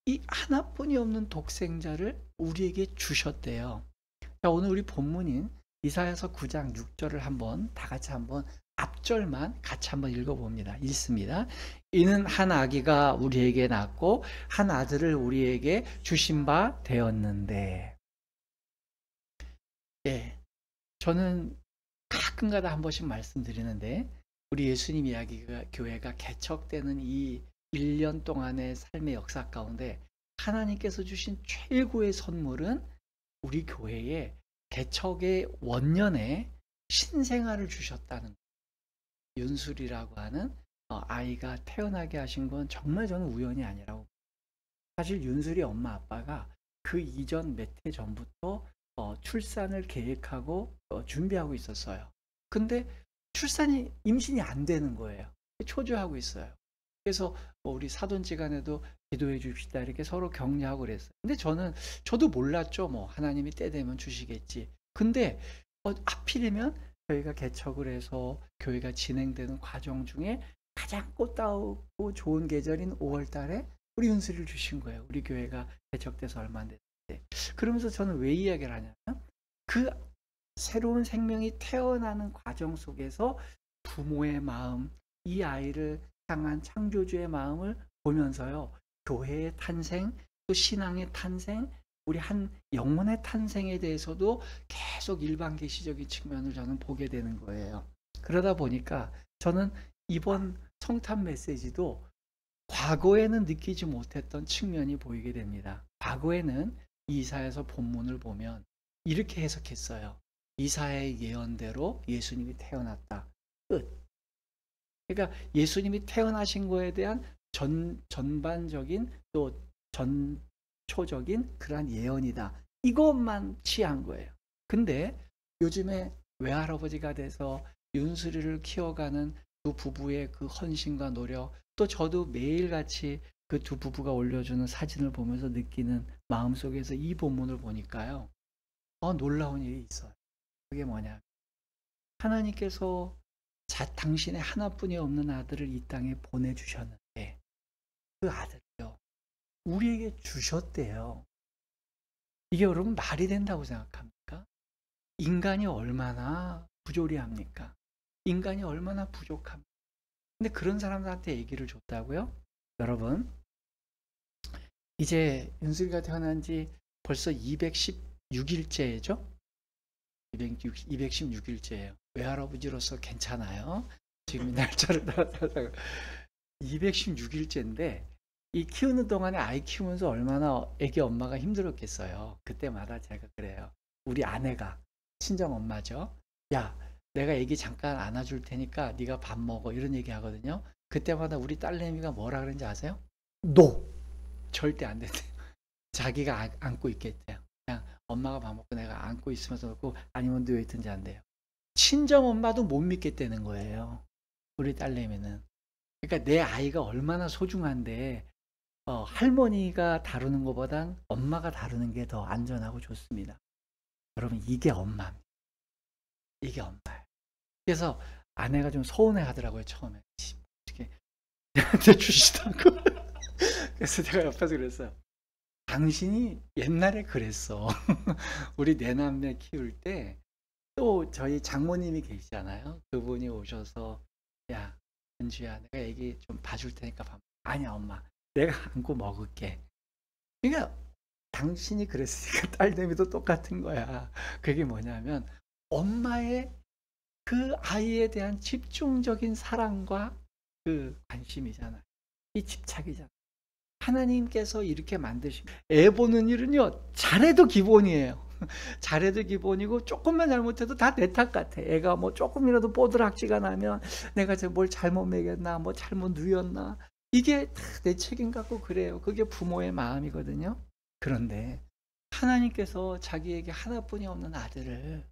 Speaker 1: 이 하나뿐이 없는 독생자를 우리에게 주셨대요. 자, 오늘 우리 본문인 이사야서 9장 6절을 한번 다 같이 한번 앞절만 같이 한번 읽어봅니다. 읽습니다. 이는 한 아기가 우리에게 낳고 한 아들을 우리에게 주신 바 되었는데. 예, 저는 가끔가다 한 번씩 말씀드리는데 우리 예수님 이야기가 교회가 개척되는 이 1년 동안의 삶의 역사 가운데 하나님께서 주신 최고의 선물은 우리 교회에 개척의 원년에 신생아를 주셨다는 거예요. 윤술이라고 하는 아이가 태어나게 하신 건 정말 저는 우연이 아니라고. 사실 윤술이 엄마 아빠가 그 이전 몇 해 전부터 출산을 계획하고 준비하고 있었어요. 근데 임신이 안 되는 거예요. 초조하고 있어요. 그래서 우리 사돈지간에도 기도해 줍시다 이렇게 서로 격려하고 그랬어요. 근데 저도 몰랐죠. 뭐 하나님이 때 되면 주시겠지. 근데 하필이면 저희가 개척을 해서 교회가 진행되는 과정 중에 가장 꽃다우고 좋은 계절인 5월 달에 우리 윤수리를 주신 거예요. 우리 교회가 개척돼서 얼마 안 됐는데. 그러면서 저는 왜 이야기를 하냐면 그 새로운 생명이 태어나는 과정 속에서 부모의 마음, 이 아이를 향한 창조주의 마음을 보면서요. 교회의 탄생, 또 신앙의 탄생, 우리 한 영혼의 탄생에 대해서도 계속 일반 계시적인 측면을 저는 보게 되는 거예요. 그러다 보니까 저는 이번 성탄 메시지도 과거에는 느끼지 못했던 측면이 보이게 됩니다. 과거에는 이사야서 본문을 보면 이렇게 해석했어요. 이사야의 예언대로 예수님이 태어났다. 끝. 그러니까 예수님이 태어나신 거에 대한 전반적인 또 전초적인 그러한 예언이다. 이것만 취한 거예요. 근데 요즘에 외할아버지가 돼서 윤수리를 키워가는 두 부부의 그 헌신과 노력, 또 저도 매일같이 그 두 부부가 올려주는 사진을 보면서 느끼는 마음속에서 이 본문을 보니까요. 놀라운 일이 있어요. 그게 뭐냐. 하나님께서 당신의 하나뿐이 없는 아들을 이 땅에 보내주셨는데 그 아들을요. 우리에게 주셨대요. 이게 여러분 말이 된다고 생각합니까? 인간이 얼마나 부조리합니까? 인간이 얼마나 부족합니까? 근데 그런 사람들한테 얘기를 줬다고요? 여러분, 이제 윤수리가 태어난 지 벌써 216일째죠? 216일째예요. 외할아버지로서 괜찮아요. 지금 날짜를 따라서 216일째인데 이 키우는 동안에 아이 키우면서 얼마나 애기 엄마가 힘들었겠어요. 그때마다 제가 그래요. 우리 아내가 친정 엄마죠. 야, 내가 애기 잠깐 안아줄 테니까 네가 밥 먹어 이런 얘기 하거든요. 그때마다 우리 딸내미가 뭐라 그러는지 아세요? 노! 절대 안 된대요. 자기가 안고 있겠대요. 그냥 엄마가 밥 먹고 내가 안고 있으면서 놓고 아니면 누워 있든지 한대요. 친정 엄마도 못 믿겠다는 거예요. 우리 딸내미는. 그러니까 내 아이가 얼마나 소중한데 할머니가 다루는 것보단 엄마가 다루는 게 더 안전하고 좋습니다. 여러분 이게 엄마입니다. 이게 엄마예요. 그래서 아내가 좀 서운해 하더라고요. 처음에. 어떻게 나한테 주시다고. 그래서 제가 옆에서 그랬어요. 당신이 옛날에 그랬어. 우리 내남매 키울 때 또 저희 장모님이 계시잖아요. 그분이 오셔서 야 은주야 내가 애기 좀 봐줄 테니까 밥. 아니야 엄마 내가 안고 먹을게. 그러니까 당신이 그랬으니까 딸내미도 똑같은 거야. 그게 뭐냐면 엄마의 그 아이에 대한 집중적인 사랑과 그 관심이잖아요. 이 집착이잖아요. 하나님께서 이렇게 만드신 애 보는 일은요 잘해도 기본이에요. 잘해도 기본이고 조금만 잘못해도 다 내 탓 같아. 애가 뭐 조금이라도 뽀드락지가 나면 내가 뭘 잘못 먹였나 뭐 잘못 누였나 이게 다 내 책임 같고 그래요. 그게 부모의 마음이거든요. 그런데 하나님께서 자기에게 하나뿐이 없는 아들을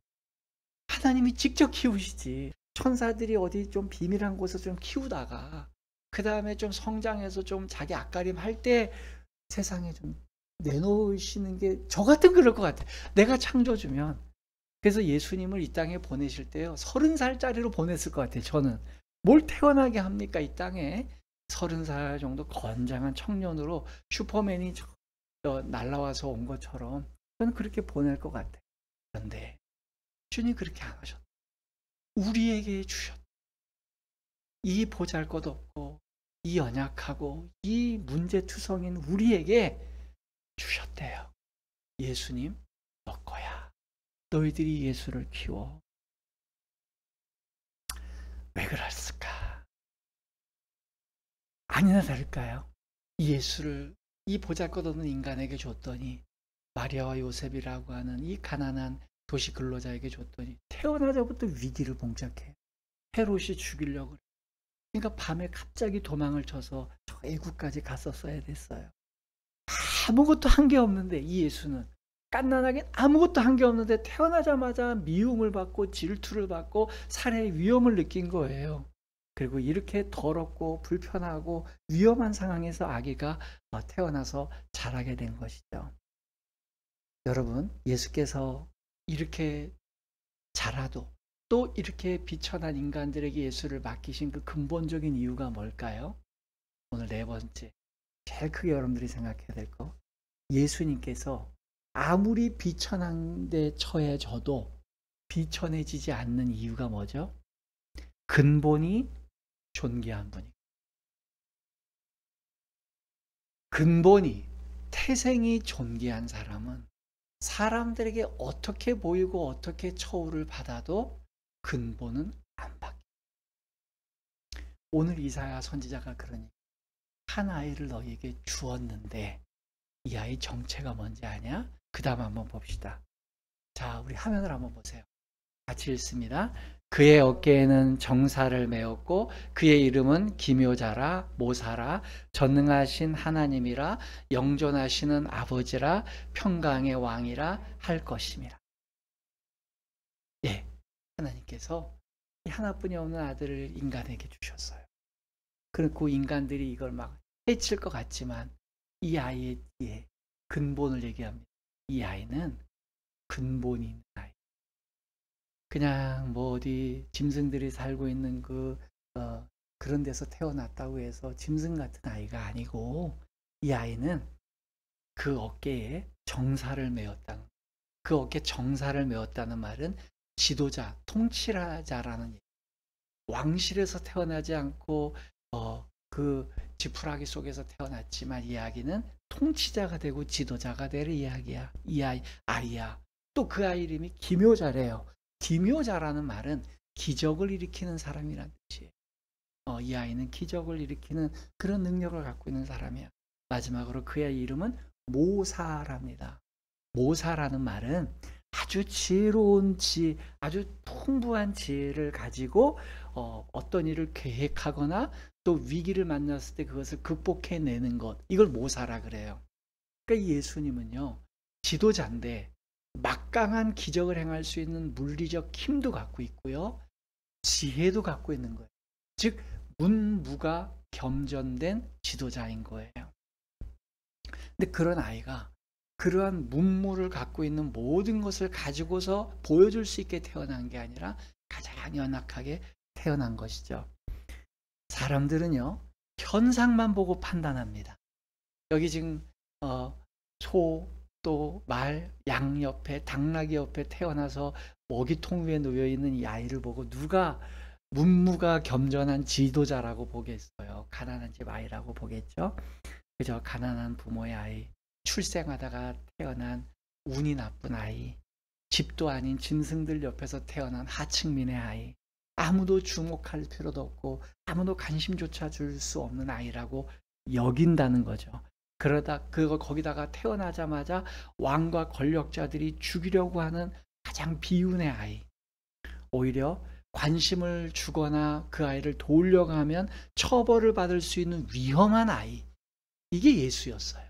Speaker 1: 하나님이 직접 키우시지. 천사들이 어디 좀 비밀한 곳에서 좀 키우다가 그 다음에 좀 성장해서 좀 자기 앞가림 할 때 세상에 좀 내놓으시는 게 저 같은 그럴 것 같아요. 내가 창조주면. 그래서 예수님을 이 땅에 보내실 때요 30살짜리로 보냈을 것 같아요. 저는 뭘 태어나게 합니까 이 땅에. 30살 정도 건장한 청년으로 슈퍼맨이 날라와서 온 것처럼 저는 그렇게 보낼 것 같아요. 그런데 주님 그렇게 안 하셨다. 우리에게 주셨다. 이 보잘것없고 이 연약하고 이 문제투성인 우리에게 주셨대요. 예수님 너 거야. 너희들이 예수를 키워. 왜 그랬을까? 아니나 다를까요? 예수를 이 보잘것없는 인간에게 줬더니 마리아와 요셉이라고 하는 이 가난한 도시 근로자에게 줬더니 태어나자부터 위기를 봉착해. 헤롯이 죽이려고 그래. 그러니까 밤에 갑자기 도망을 쳐서 저 애국까지 갔었어야 됐어요. 아무것도 한 게 없는데 이 예수는 갓난하게 아무것도 한 게 없는데 태어나자마자 미움을 받고 질투를 받고 살해의 위험을 느낀 거예요. 그리고 이렇게 더럽고 불편하고 위험한 상황에서 아기가 태어나서 자라게 된 것이죠. 여러분 예수께서 이렇게 자라도 또 이렇게 비천한 인간들에게 예수를 맡기신 그 근본적인 이유가 뭘까요? 오늘 네 번째 제일 크게 여러분들이 생각해야 될 거 예수님께서 아무리 비천한 데 처해져도 비천해지지 않는 이유가 뭐죠? 근본이 존귀한 분이 근본이 태생이 존귀한 사람은 사람들에게 어떻게 보이고 어떻게 처우를 받아도 근본은 안 바뀌어요. 오늘 이사야 선지자가 그러니 한 아이를 너희에게 주었는데 이 아이 정체가 뭔지 아냐? 그 다음 한번 봅시다. 자, 우리 화면을 한번 보세요. 같이 읽습니다. 그의 어깨에는 정사를 메었고 그의 이름은 기묘자라 모사라 전능하신 하나님이라 영존하시는 아버지라 평강의 왕이라 할 것임이라. 예, 하나님께서 하나뿐이 없는 아들을 인간에게 주셨어요. 그리고 인간들이 이걸 막 해칠 것 같지만 이 아이의 근본을 얘기합니다. 이 아이는 근본이 있는 아이. 그냥 뭐 어디 짐승들이 살고 있는 그런 데서 태어났다고 해서 짐승 같은 아이가 아니고 이 아이는 그 어깨에 정사를 메었다는 그 어깨에 정사를 메었다는 말은 지도자, 통치자라는 얘기. 왕실에서 태어나지 않고 그 지푸라기 속에서 태어났지만 이 아기는 통치자가 되고 지도자가 될 이야기야. 이 아이야. 또 그 아이 이름이 기묘자래요. 기묘자라는 말은 기적을 일으키는 사람이란 뜻이에요. 이 아이는 기적을 일으키는 그런 능력을 갖고 있는 사람이야. 마지막으로 그 아이 이름은 모사랍니다. 모사라는 말은 아주 지혜로운 지혜, 아주 풍부한 지혜를 가지고 어떤 일을 계획하거나 또 위기를 만났을 때 그것을 극복해내는 것, 이걸 모사라 그래요. 그러니까 예수님은요, 지도자인데 막강한 기적을 행할 수 있는 물리적 힘도 갖고 있고요, 지혜도 갖고 있는 거예요. 즉 문무가 겸전된 지도자인 거예요. 근데 그런 아이가 그러한 문무를 갖고 있는 모든 것을 가지고서 보여줄 수 있게 태어난 게 아니라 가장 연약하게 태어난 것이죠. 사람들은요, 현상만 보고 판단합니다. 여기 지금 소, 또 말, 양 옆에, 당나귀 옆에 태어나서 먹이통 위에 놓여있는 이 아이를 보고 누가 문무가 겸전한 지도자라고 보겠어요? 가난한 집 아이라고 보겠죠? 그저 가난한 부모의 아이, 출생하다가 태어난 운이 나쁜 아이, 집도 아닌 짐승들 옆에서 태어난 하층민의 아이, 아무도 주목할 필요도 없고 아무도 관심조차 줄 수 없는 아이라고 여긴다는 거죠. 그러다 거기다가 태어나자마자 왕과 권력자들이 죽이려고 하는 가장 비운의 아이, 오히려 관심을 주거나 그 아이를 도우려고 하면 처벌을 받을 수 있는 위험한 아이, 이게 예수였어요.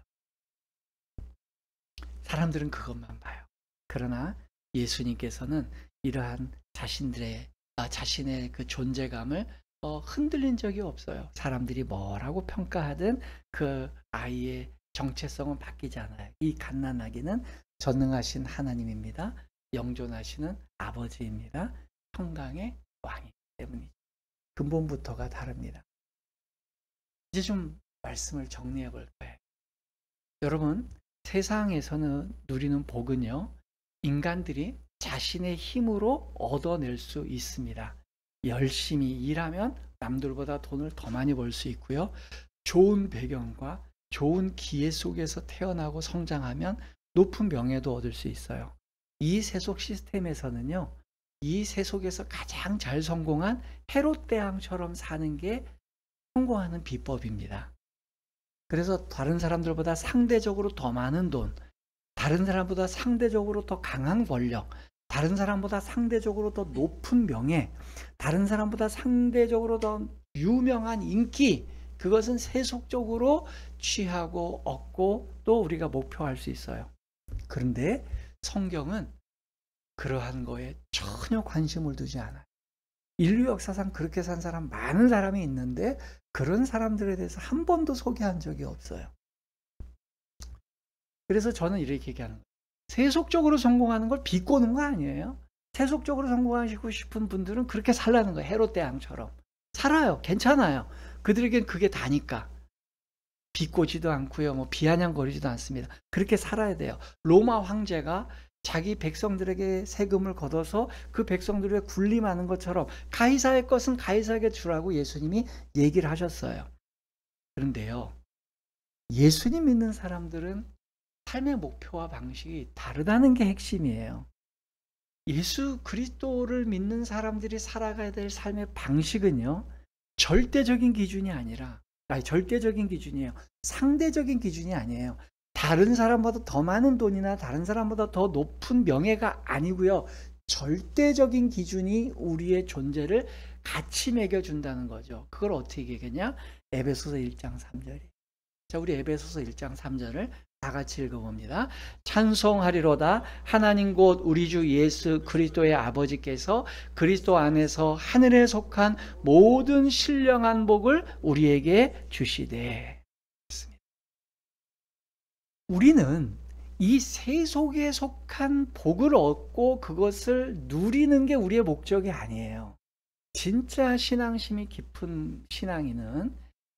Speaker 1: 사람들은 그것만 봐요. 그러나 예수님께서는 이러한 자신의 그 존재감을 흔들린 적이 없어요. 사람들이 뭐라고 평가하든 그 아이의 정체성은 바뀌지 않아요. 이 갓난아기는 전능하신 하나님입니다. 영존하시는 아버지입니다. 평강의 왕이기 때문이죠. 근본부터가 다릅니다. 이제 좀 말씀을 정리해 볼까요? 여러분, 세상에서는 누리는 복은요, 인간들이 자신의 힘으로 얻어낼 수 있습니다. 열심히 일하면 남들보다 돈을 더 많이 벌 수 있고요, 좋은 배경과 좋은 기회 속에서 태어나고 성장하면 높은 명예도 얻을 수 있어요. 이 세속 시스템에서는요, 이 세속에서 가장 잘 성공한 헤롯 대왕처럼 사는 게 성공하는 비법입니다. 그래서 다른 사람들보다 상대적으로 더 많은 돈, 다른 사람보다 상대적으로 더 강한 권력, 다른 사람보다 상대적으로 더 높은 명예, 다른 사람보다 상대적으로 더 유명한 인기, 그것은 세속적으로 취하고 얻고 또 우리가 목표할 수 있어요. 그런데 성경은 그러한 거에 전혀 관심을 두지 않아요. 인류 역사상 그렇게 산 사람 많은 사람이 있는데 그런 사람들에 대해서 한 번도 소개한 적이 없어요. 그래서 저는 이렇게 얘기하는 거예요. 세속적으로 성공하는 걸 비꼬는 거 아니에요. 세속적으로 성공하시고 싶은 분들은 그렇게 살라는 거예요. 헤롯 대왕처럼 살아요. 괜찮아요. 그들에겐 그게 다니까. 비꼬지도 않고요, 뭐 비아냥거리지도 않습니다. 그렇게 살아야 돼요. 로마 황제가 자기 백성들에게 세금을 걷어서 그 백성들을 군림하는 것처럼 가이사의 것은 가이사에게 주라고 예수님이 얘기를 하셨어요. 그런데요, 예수님 믿는 사람들은 삶의 목표와 방식이 다르다는 게 핵심이에요. 예수 그리스도를 믿는 사람들이 살아가야 될 삶의 방식은요, 절대적인 기준이 아니라, 절대적인 기준이에요. 상대적인 기준이 아니에요. 다른 사람보다 더 많은 돈이나 다른 사람보다 더 높은 명예가 아니고요, 절대적인 기준이 우리의 존재를 같이 매겨준다는 거죠. 그걸 어떻게 얘기하겠냐? 에베소서 1장 3절이에요. 자, 우리 에베소서 1장 3절을 다 같이 읽어봅니다. 찬송하리로다 하나님 곧 우리 주 예수 그리스도의 아버지께서 그리스도 안에서 하늘에 속한 모든 신령한 복을 우리에게 주시되. 우리는 이 세속에 속한 복을 얻고 그것을 누리는 게 우리의 목적이 아니에요. 진짜 신앙심이 깊은 신앙인은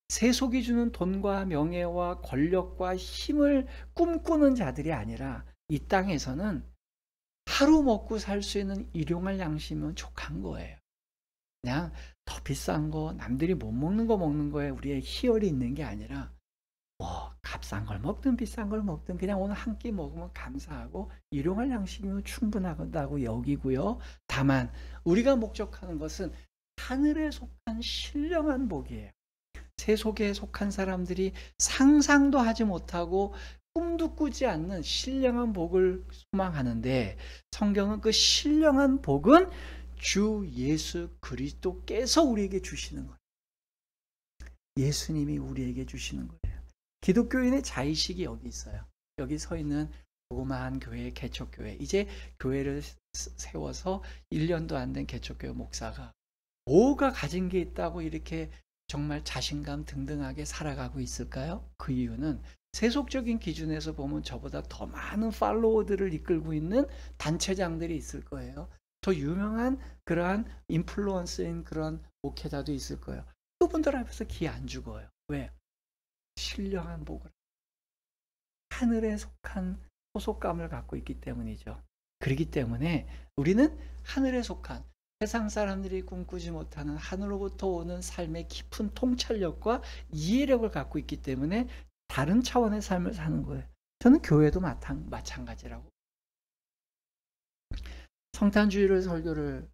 Speaker 1: 세속이 주는 돈과 명예와 권력과 힘을 꿈꾸는 자들이 아니라 이 땅에서는 하루 먹고 살 수 있는 일용할 양심은 족한 거예요. 그냥 더 비싼 거, 남들이 못 먹는 거 먹는 거에 우리의 희열이 있는 게 아니라 값싼 걸 먹든 비싼 걸 먹든 그냥 오늘 한 끼 먹으면 감사하고 일용할 양식이면 충분하다고 여기고요. 다만 우리가 목적하는 것은 하늘에 속한 신령한 복이에요. 세속에 속한 사람들이 상상도 하지 못하고 꿈도 꾸지 않는 신령한 복을 소망하는데, 성경은 그 신령한 복은 주 예수 그리스도께서 우리에게 주시는 거예요. 예수님이 우리에게 주시는 거예요. 기독교인의 자의식이 여기 있어요. 여기 서 있는 조그마한 교회, 개척교회, 이제 교회를 세워서 1년도 안 된 개척교회 목사가 뭐가 가진 게 있다고 이렇게 정말 자신감 등등하게 살아가고 있을까요? 그 이유는 세속적인 기준에서 보면 저보다 더 많은 팔로워들을 이끌고 있는 단체장들이 있을 거예요. 더 유명한 그러한 인플루언서인 그런 목회자도 있을 거예요. 그분들 앞에서 기 안 죽어요. 왜? 신령한 복을, 하늘에 속한 소속감을 갖고 있기 때문이죠. 그렇기 때문에 우리는 하늘에 속한, 세상 사람들이 꿈꾸지 못하는 하늘로부터 오는 삶의 깊은 통찰력과 이해력을 갖고 있기 때문에 다른 차원의 삶을 사는 거예요. 저는 교회도 마찬가지라고. 성탄주일을 설교를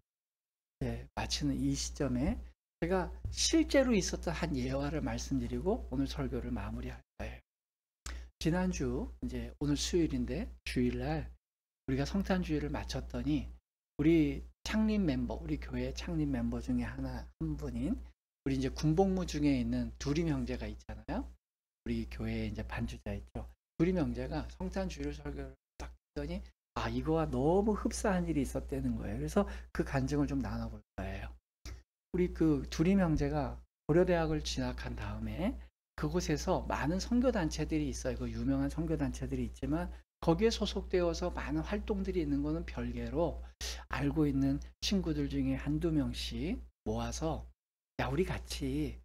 Speaker 1: 마치는 이 시점에 제가 실제로 있었던 한 예화를 말씀드리고 오늘 설교를 마무리할 거예요. 지난주 이제 오늘 수요일인데 주일날 우리가 성탄주일을 마쳤더니 우리 창립 멤버, 우리 교회 창립 멤버 중에 한 분인 우리 이제 군복무 중에 있는 두림 형제가 있잖아요. 우리 교회에 이제 반주자 있죠. 두림 형제가 성탄주일 설교를 딱 듣더니 이거와 너무 흡사한 일이 있었다는 거예요. 그래서 그 간증을 좀 나눠볼 거예요. 우리 그 두림 형제가 고려대학을 진학한 다음에 그곳에서 많은 선교단체들이 있어요. 그 유명한 선교단체들이 있지만 거기에 소속되어서 많은 활동들이 있는 거는 별개로 알고 있는 친구들 중에 한두 명씩 모아서 우리 같이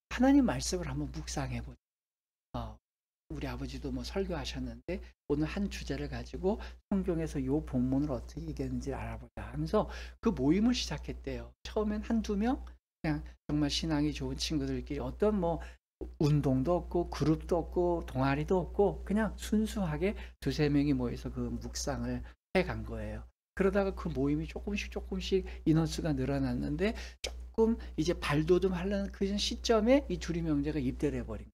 Speaker 1: 하나님 말씀을 한번 묵상해보자. 우리 아버지도 뭐 설교하셨는데 오늘 한 주제를 가지고 성경에서 요 본문을 어떻게 얘기했는지 알아보자 하면서 그 모임을 시작했대요. 처음엔 한두 명, 그냥 정말 신앙이 좋은 친구들끼리 어떤 뭐 운동도 없고 그룹도 없고 동아리도 없고 그냥 순수하게 두세 명이 모여서 그 묵상을 해간 거예요. 그러다가 그 모임이 조금씩 인원수가 늘어났는데 조금 이제 발돋움 하려는 그 시점에 이 두림 형제가 입대를 해버린 거예요.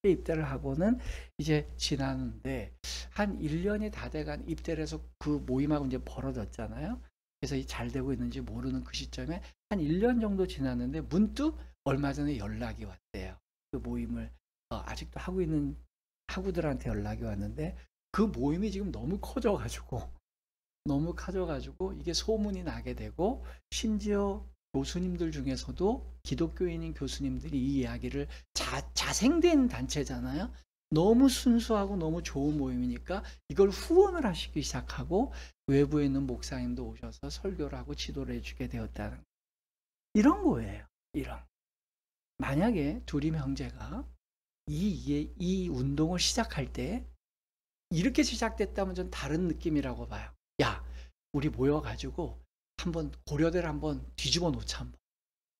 Speaker 1: 입대를 하고는 이제 지났는데 한 1년이 다 돼간 입대를 해서 그 모임하고 이제 벌어졌잖아요. 그래서 잘 되고 있는지 모르는 그 시점에 한 1년 정도 지났는데 문득 얼마 전에 연락이 왔대요. 그 모임을 아직도 하고 있는 학우들한테 연락이 왔는데 그 모임이 지금 너무 커져가지고 이게 소문이 나게 되고 심지어 교수님들 중에서도 기독교인인 교수님들이 이 이야기를 자생된 단체잖아요. 너무 순수하고 너무 좋은 모임이니까 이걸 후원을 하시기 시작하고 외부에 있는 목사님도 오셔서 설교를 하고 지도를 해주게 되었다는 이런 거예요. 만약에 두림 형제가 이 운동을 시작할 때 이렇게 시작됐다면 전 다른 느낌이라고 봐요. 우리 모여가지고 한번 고려대를 한번 뒤집어 놓자. 한번.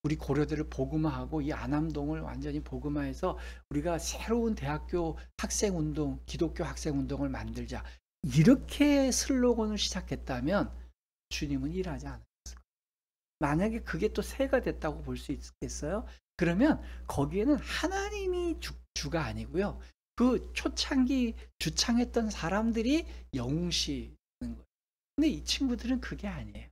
Speaker 1: 우리 고려대를 복음화하고 이 안암동을 완전히 복음화해서 우리가 새로운 대학교 학생운동, 기독교 학생운동을 만들자. 이렇게 슬로건을 시작했다면 주님은 일하지 않았을 거예요. 만약에 그게 또 새가 됐다고 볼 수 있겠어요? 그러면 거기에는 하나님이 주가 아니고요. 그 초창기 주창했던 사람들이 영웅시는 거예요. 근데 이 친구들은 그게 아니에요.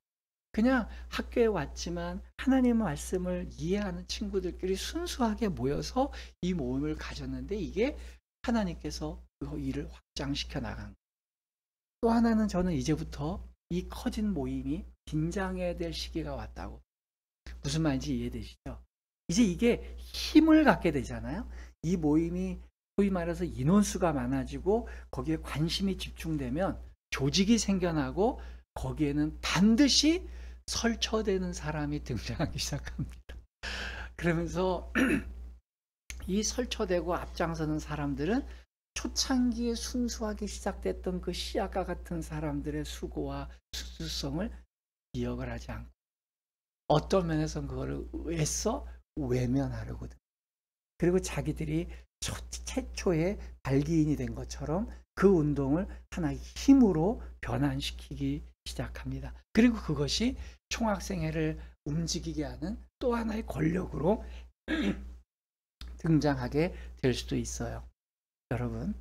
Speaker 1: 그냥 학교에 왔지만 하나님의 말씀을 이해하는 친구들끼리 순수하게 모여서 이 모임을 가졌는데 이게 하나님께서 그 일을 확장시켜 나간 거예요. 또 하나는 저는 이제부터 이 커진 모임이 긴장해야 될 시기가 왔다고. 무슨 말인지 이해되시죠? 이제 이게 힘을 갖게 되잖아요. 이 모임이 소위 말해서 인원수가 많아지고 거기에 관심이 집중되면 조직이 생겨나고 거기에는 반드시 설쳐되는 사람이 등장하기 시작합니다. 그러면서 이 설쳐되고 앞장서는 사람들은 초창기에 순수하게 시작됐던 그 씨앗과 같은 사람들의 수고와 수수성을 기억을 하지 않고 어떤 면에서는 그거를 애써 외면하려거든. 그리고 자기들이 최초의 발기인이 된 것처럼 그 운동을 하나의 힘으로 변환시키기 시작합니다. 그리고 그것이 총학생회를 움직이게 하는 또 하나의 권력으로 등장하게 될 수도 있어요. 여러분,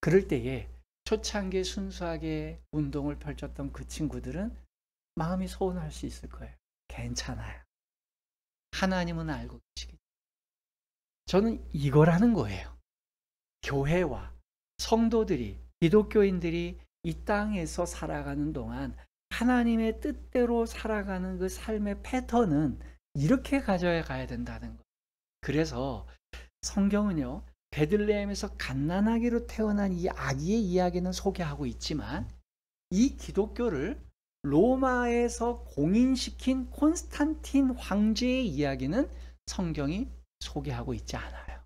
Speaker 1: 그럴 때에 초창기에 순수하게 운동을 펼쳤던 그 친구들은 마음이 서운할 수 있을 거예요. 괜찮아요. 하나님은 알고 계시겠죠. 저는 이거라는 거예요. 교회와 성도들이, 기독교인들이 이 땅에서 살아가는 동안 하나님의 뜻대로 살아가는 그 삶의 패턴은 이렇게 가져가야 된다는 거예요. 그래서 성경은요, 베들레헴에서 갓난아기로 태어난 이 아기의 이야기는 소개하고 있지만 이 기독교를 로마에서 공인시킨 콘스탄틴 황제의 이야기는 성경이 소개하고 있지 않아요.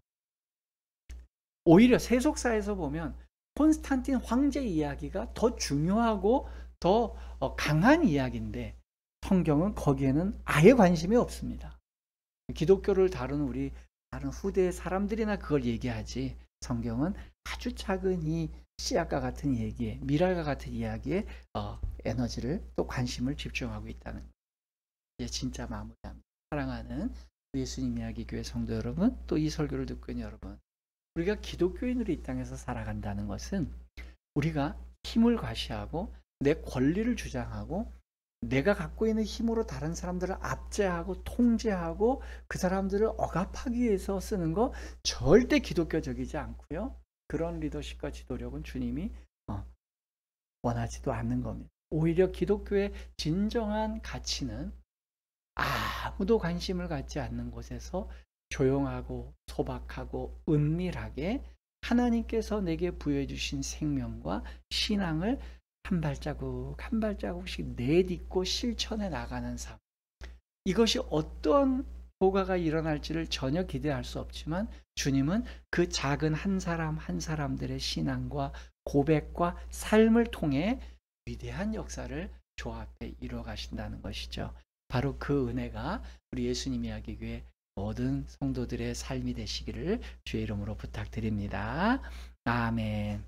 Speaker 1: 오히려 세속사에서 보면 콘스탄틴 황제 이야기가 더 중요하고 더 강한 이야기인데 성경은 거기에는 아예 관심이 없습니다. 기독교를 다루는 우리 다른 후대의 사람들이나 그걸 얘기하지, 성경은 아주 작은 이 씨앗과 같은 얘기에, 미랄과 같은 이야기에 에너지를 또 관심을 집중하고 있다는 거예요. 이제 진짜 마무리합니다. 사랑하는 예수님 이야기 교회 성도 여러분, 또 이 설교를 듣고 있는 여러분, 우리가 기독교인으로 이 땅에서 살아간다는 것은 우리가 힘을 과시하고 내 권리를 주장하고 내가 갖고 있는 힘으로 다른 사람들을 압제하고 통제하고 그 사람들을 억압하기 위해서 쓰는 거 절대 기독교적이지 않고요. 그런 리더십과 지도력은 주님이 원하지도 않는 겁니다. 오히려 기독교의 진정한 가치는 아무도 관심을 갖지 않는 곳에서 조용하고 소박하고 은밀하게 하나님께서 내게 부여해 주신 생명과 신앙을 한 발자국 한 발자국씩 내딛고 실천해 나가는 삶. 이것이 어떤 효과가 일어날지를 전혀 기대할 수 없지만 주님은 그 작은 한 사람 한 사람들의 신앙과 고백과 삶을 통해 위대한 역사를 조 앞에 이루어 가신다는 것이죠. 바로 그 은혜가 우리 예수님 이야기 교회 모든 성도들의 삶이 되시기를 주의 이름으로 부탁드립니다. 아멘.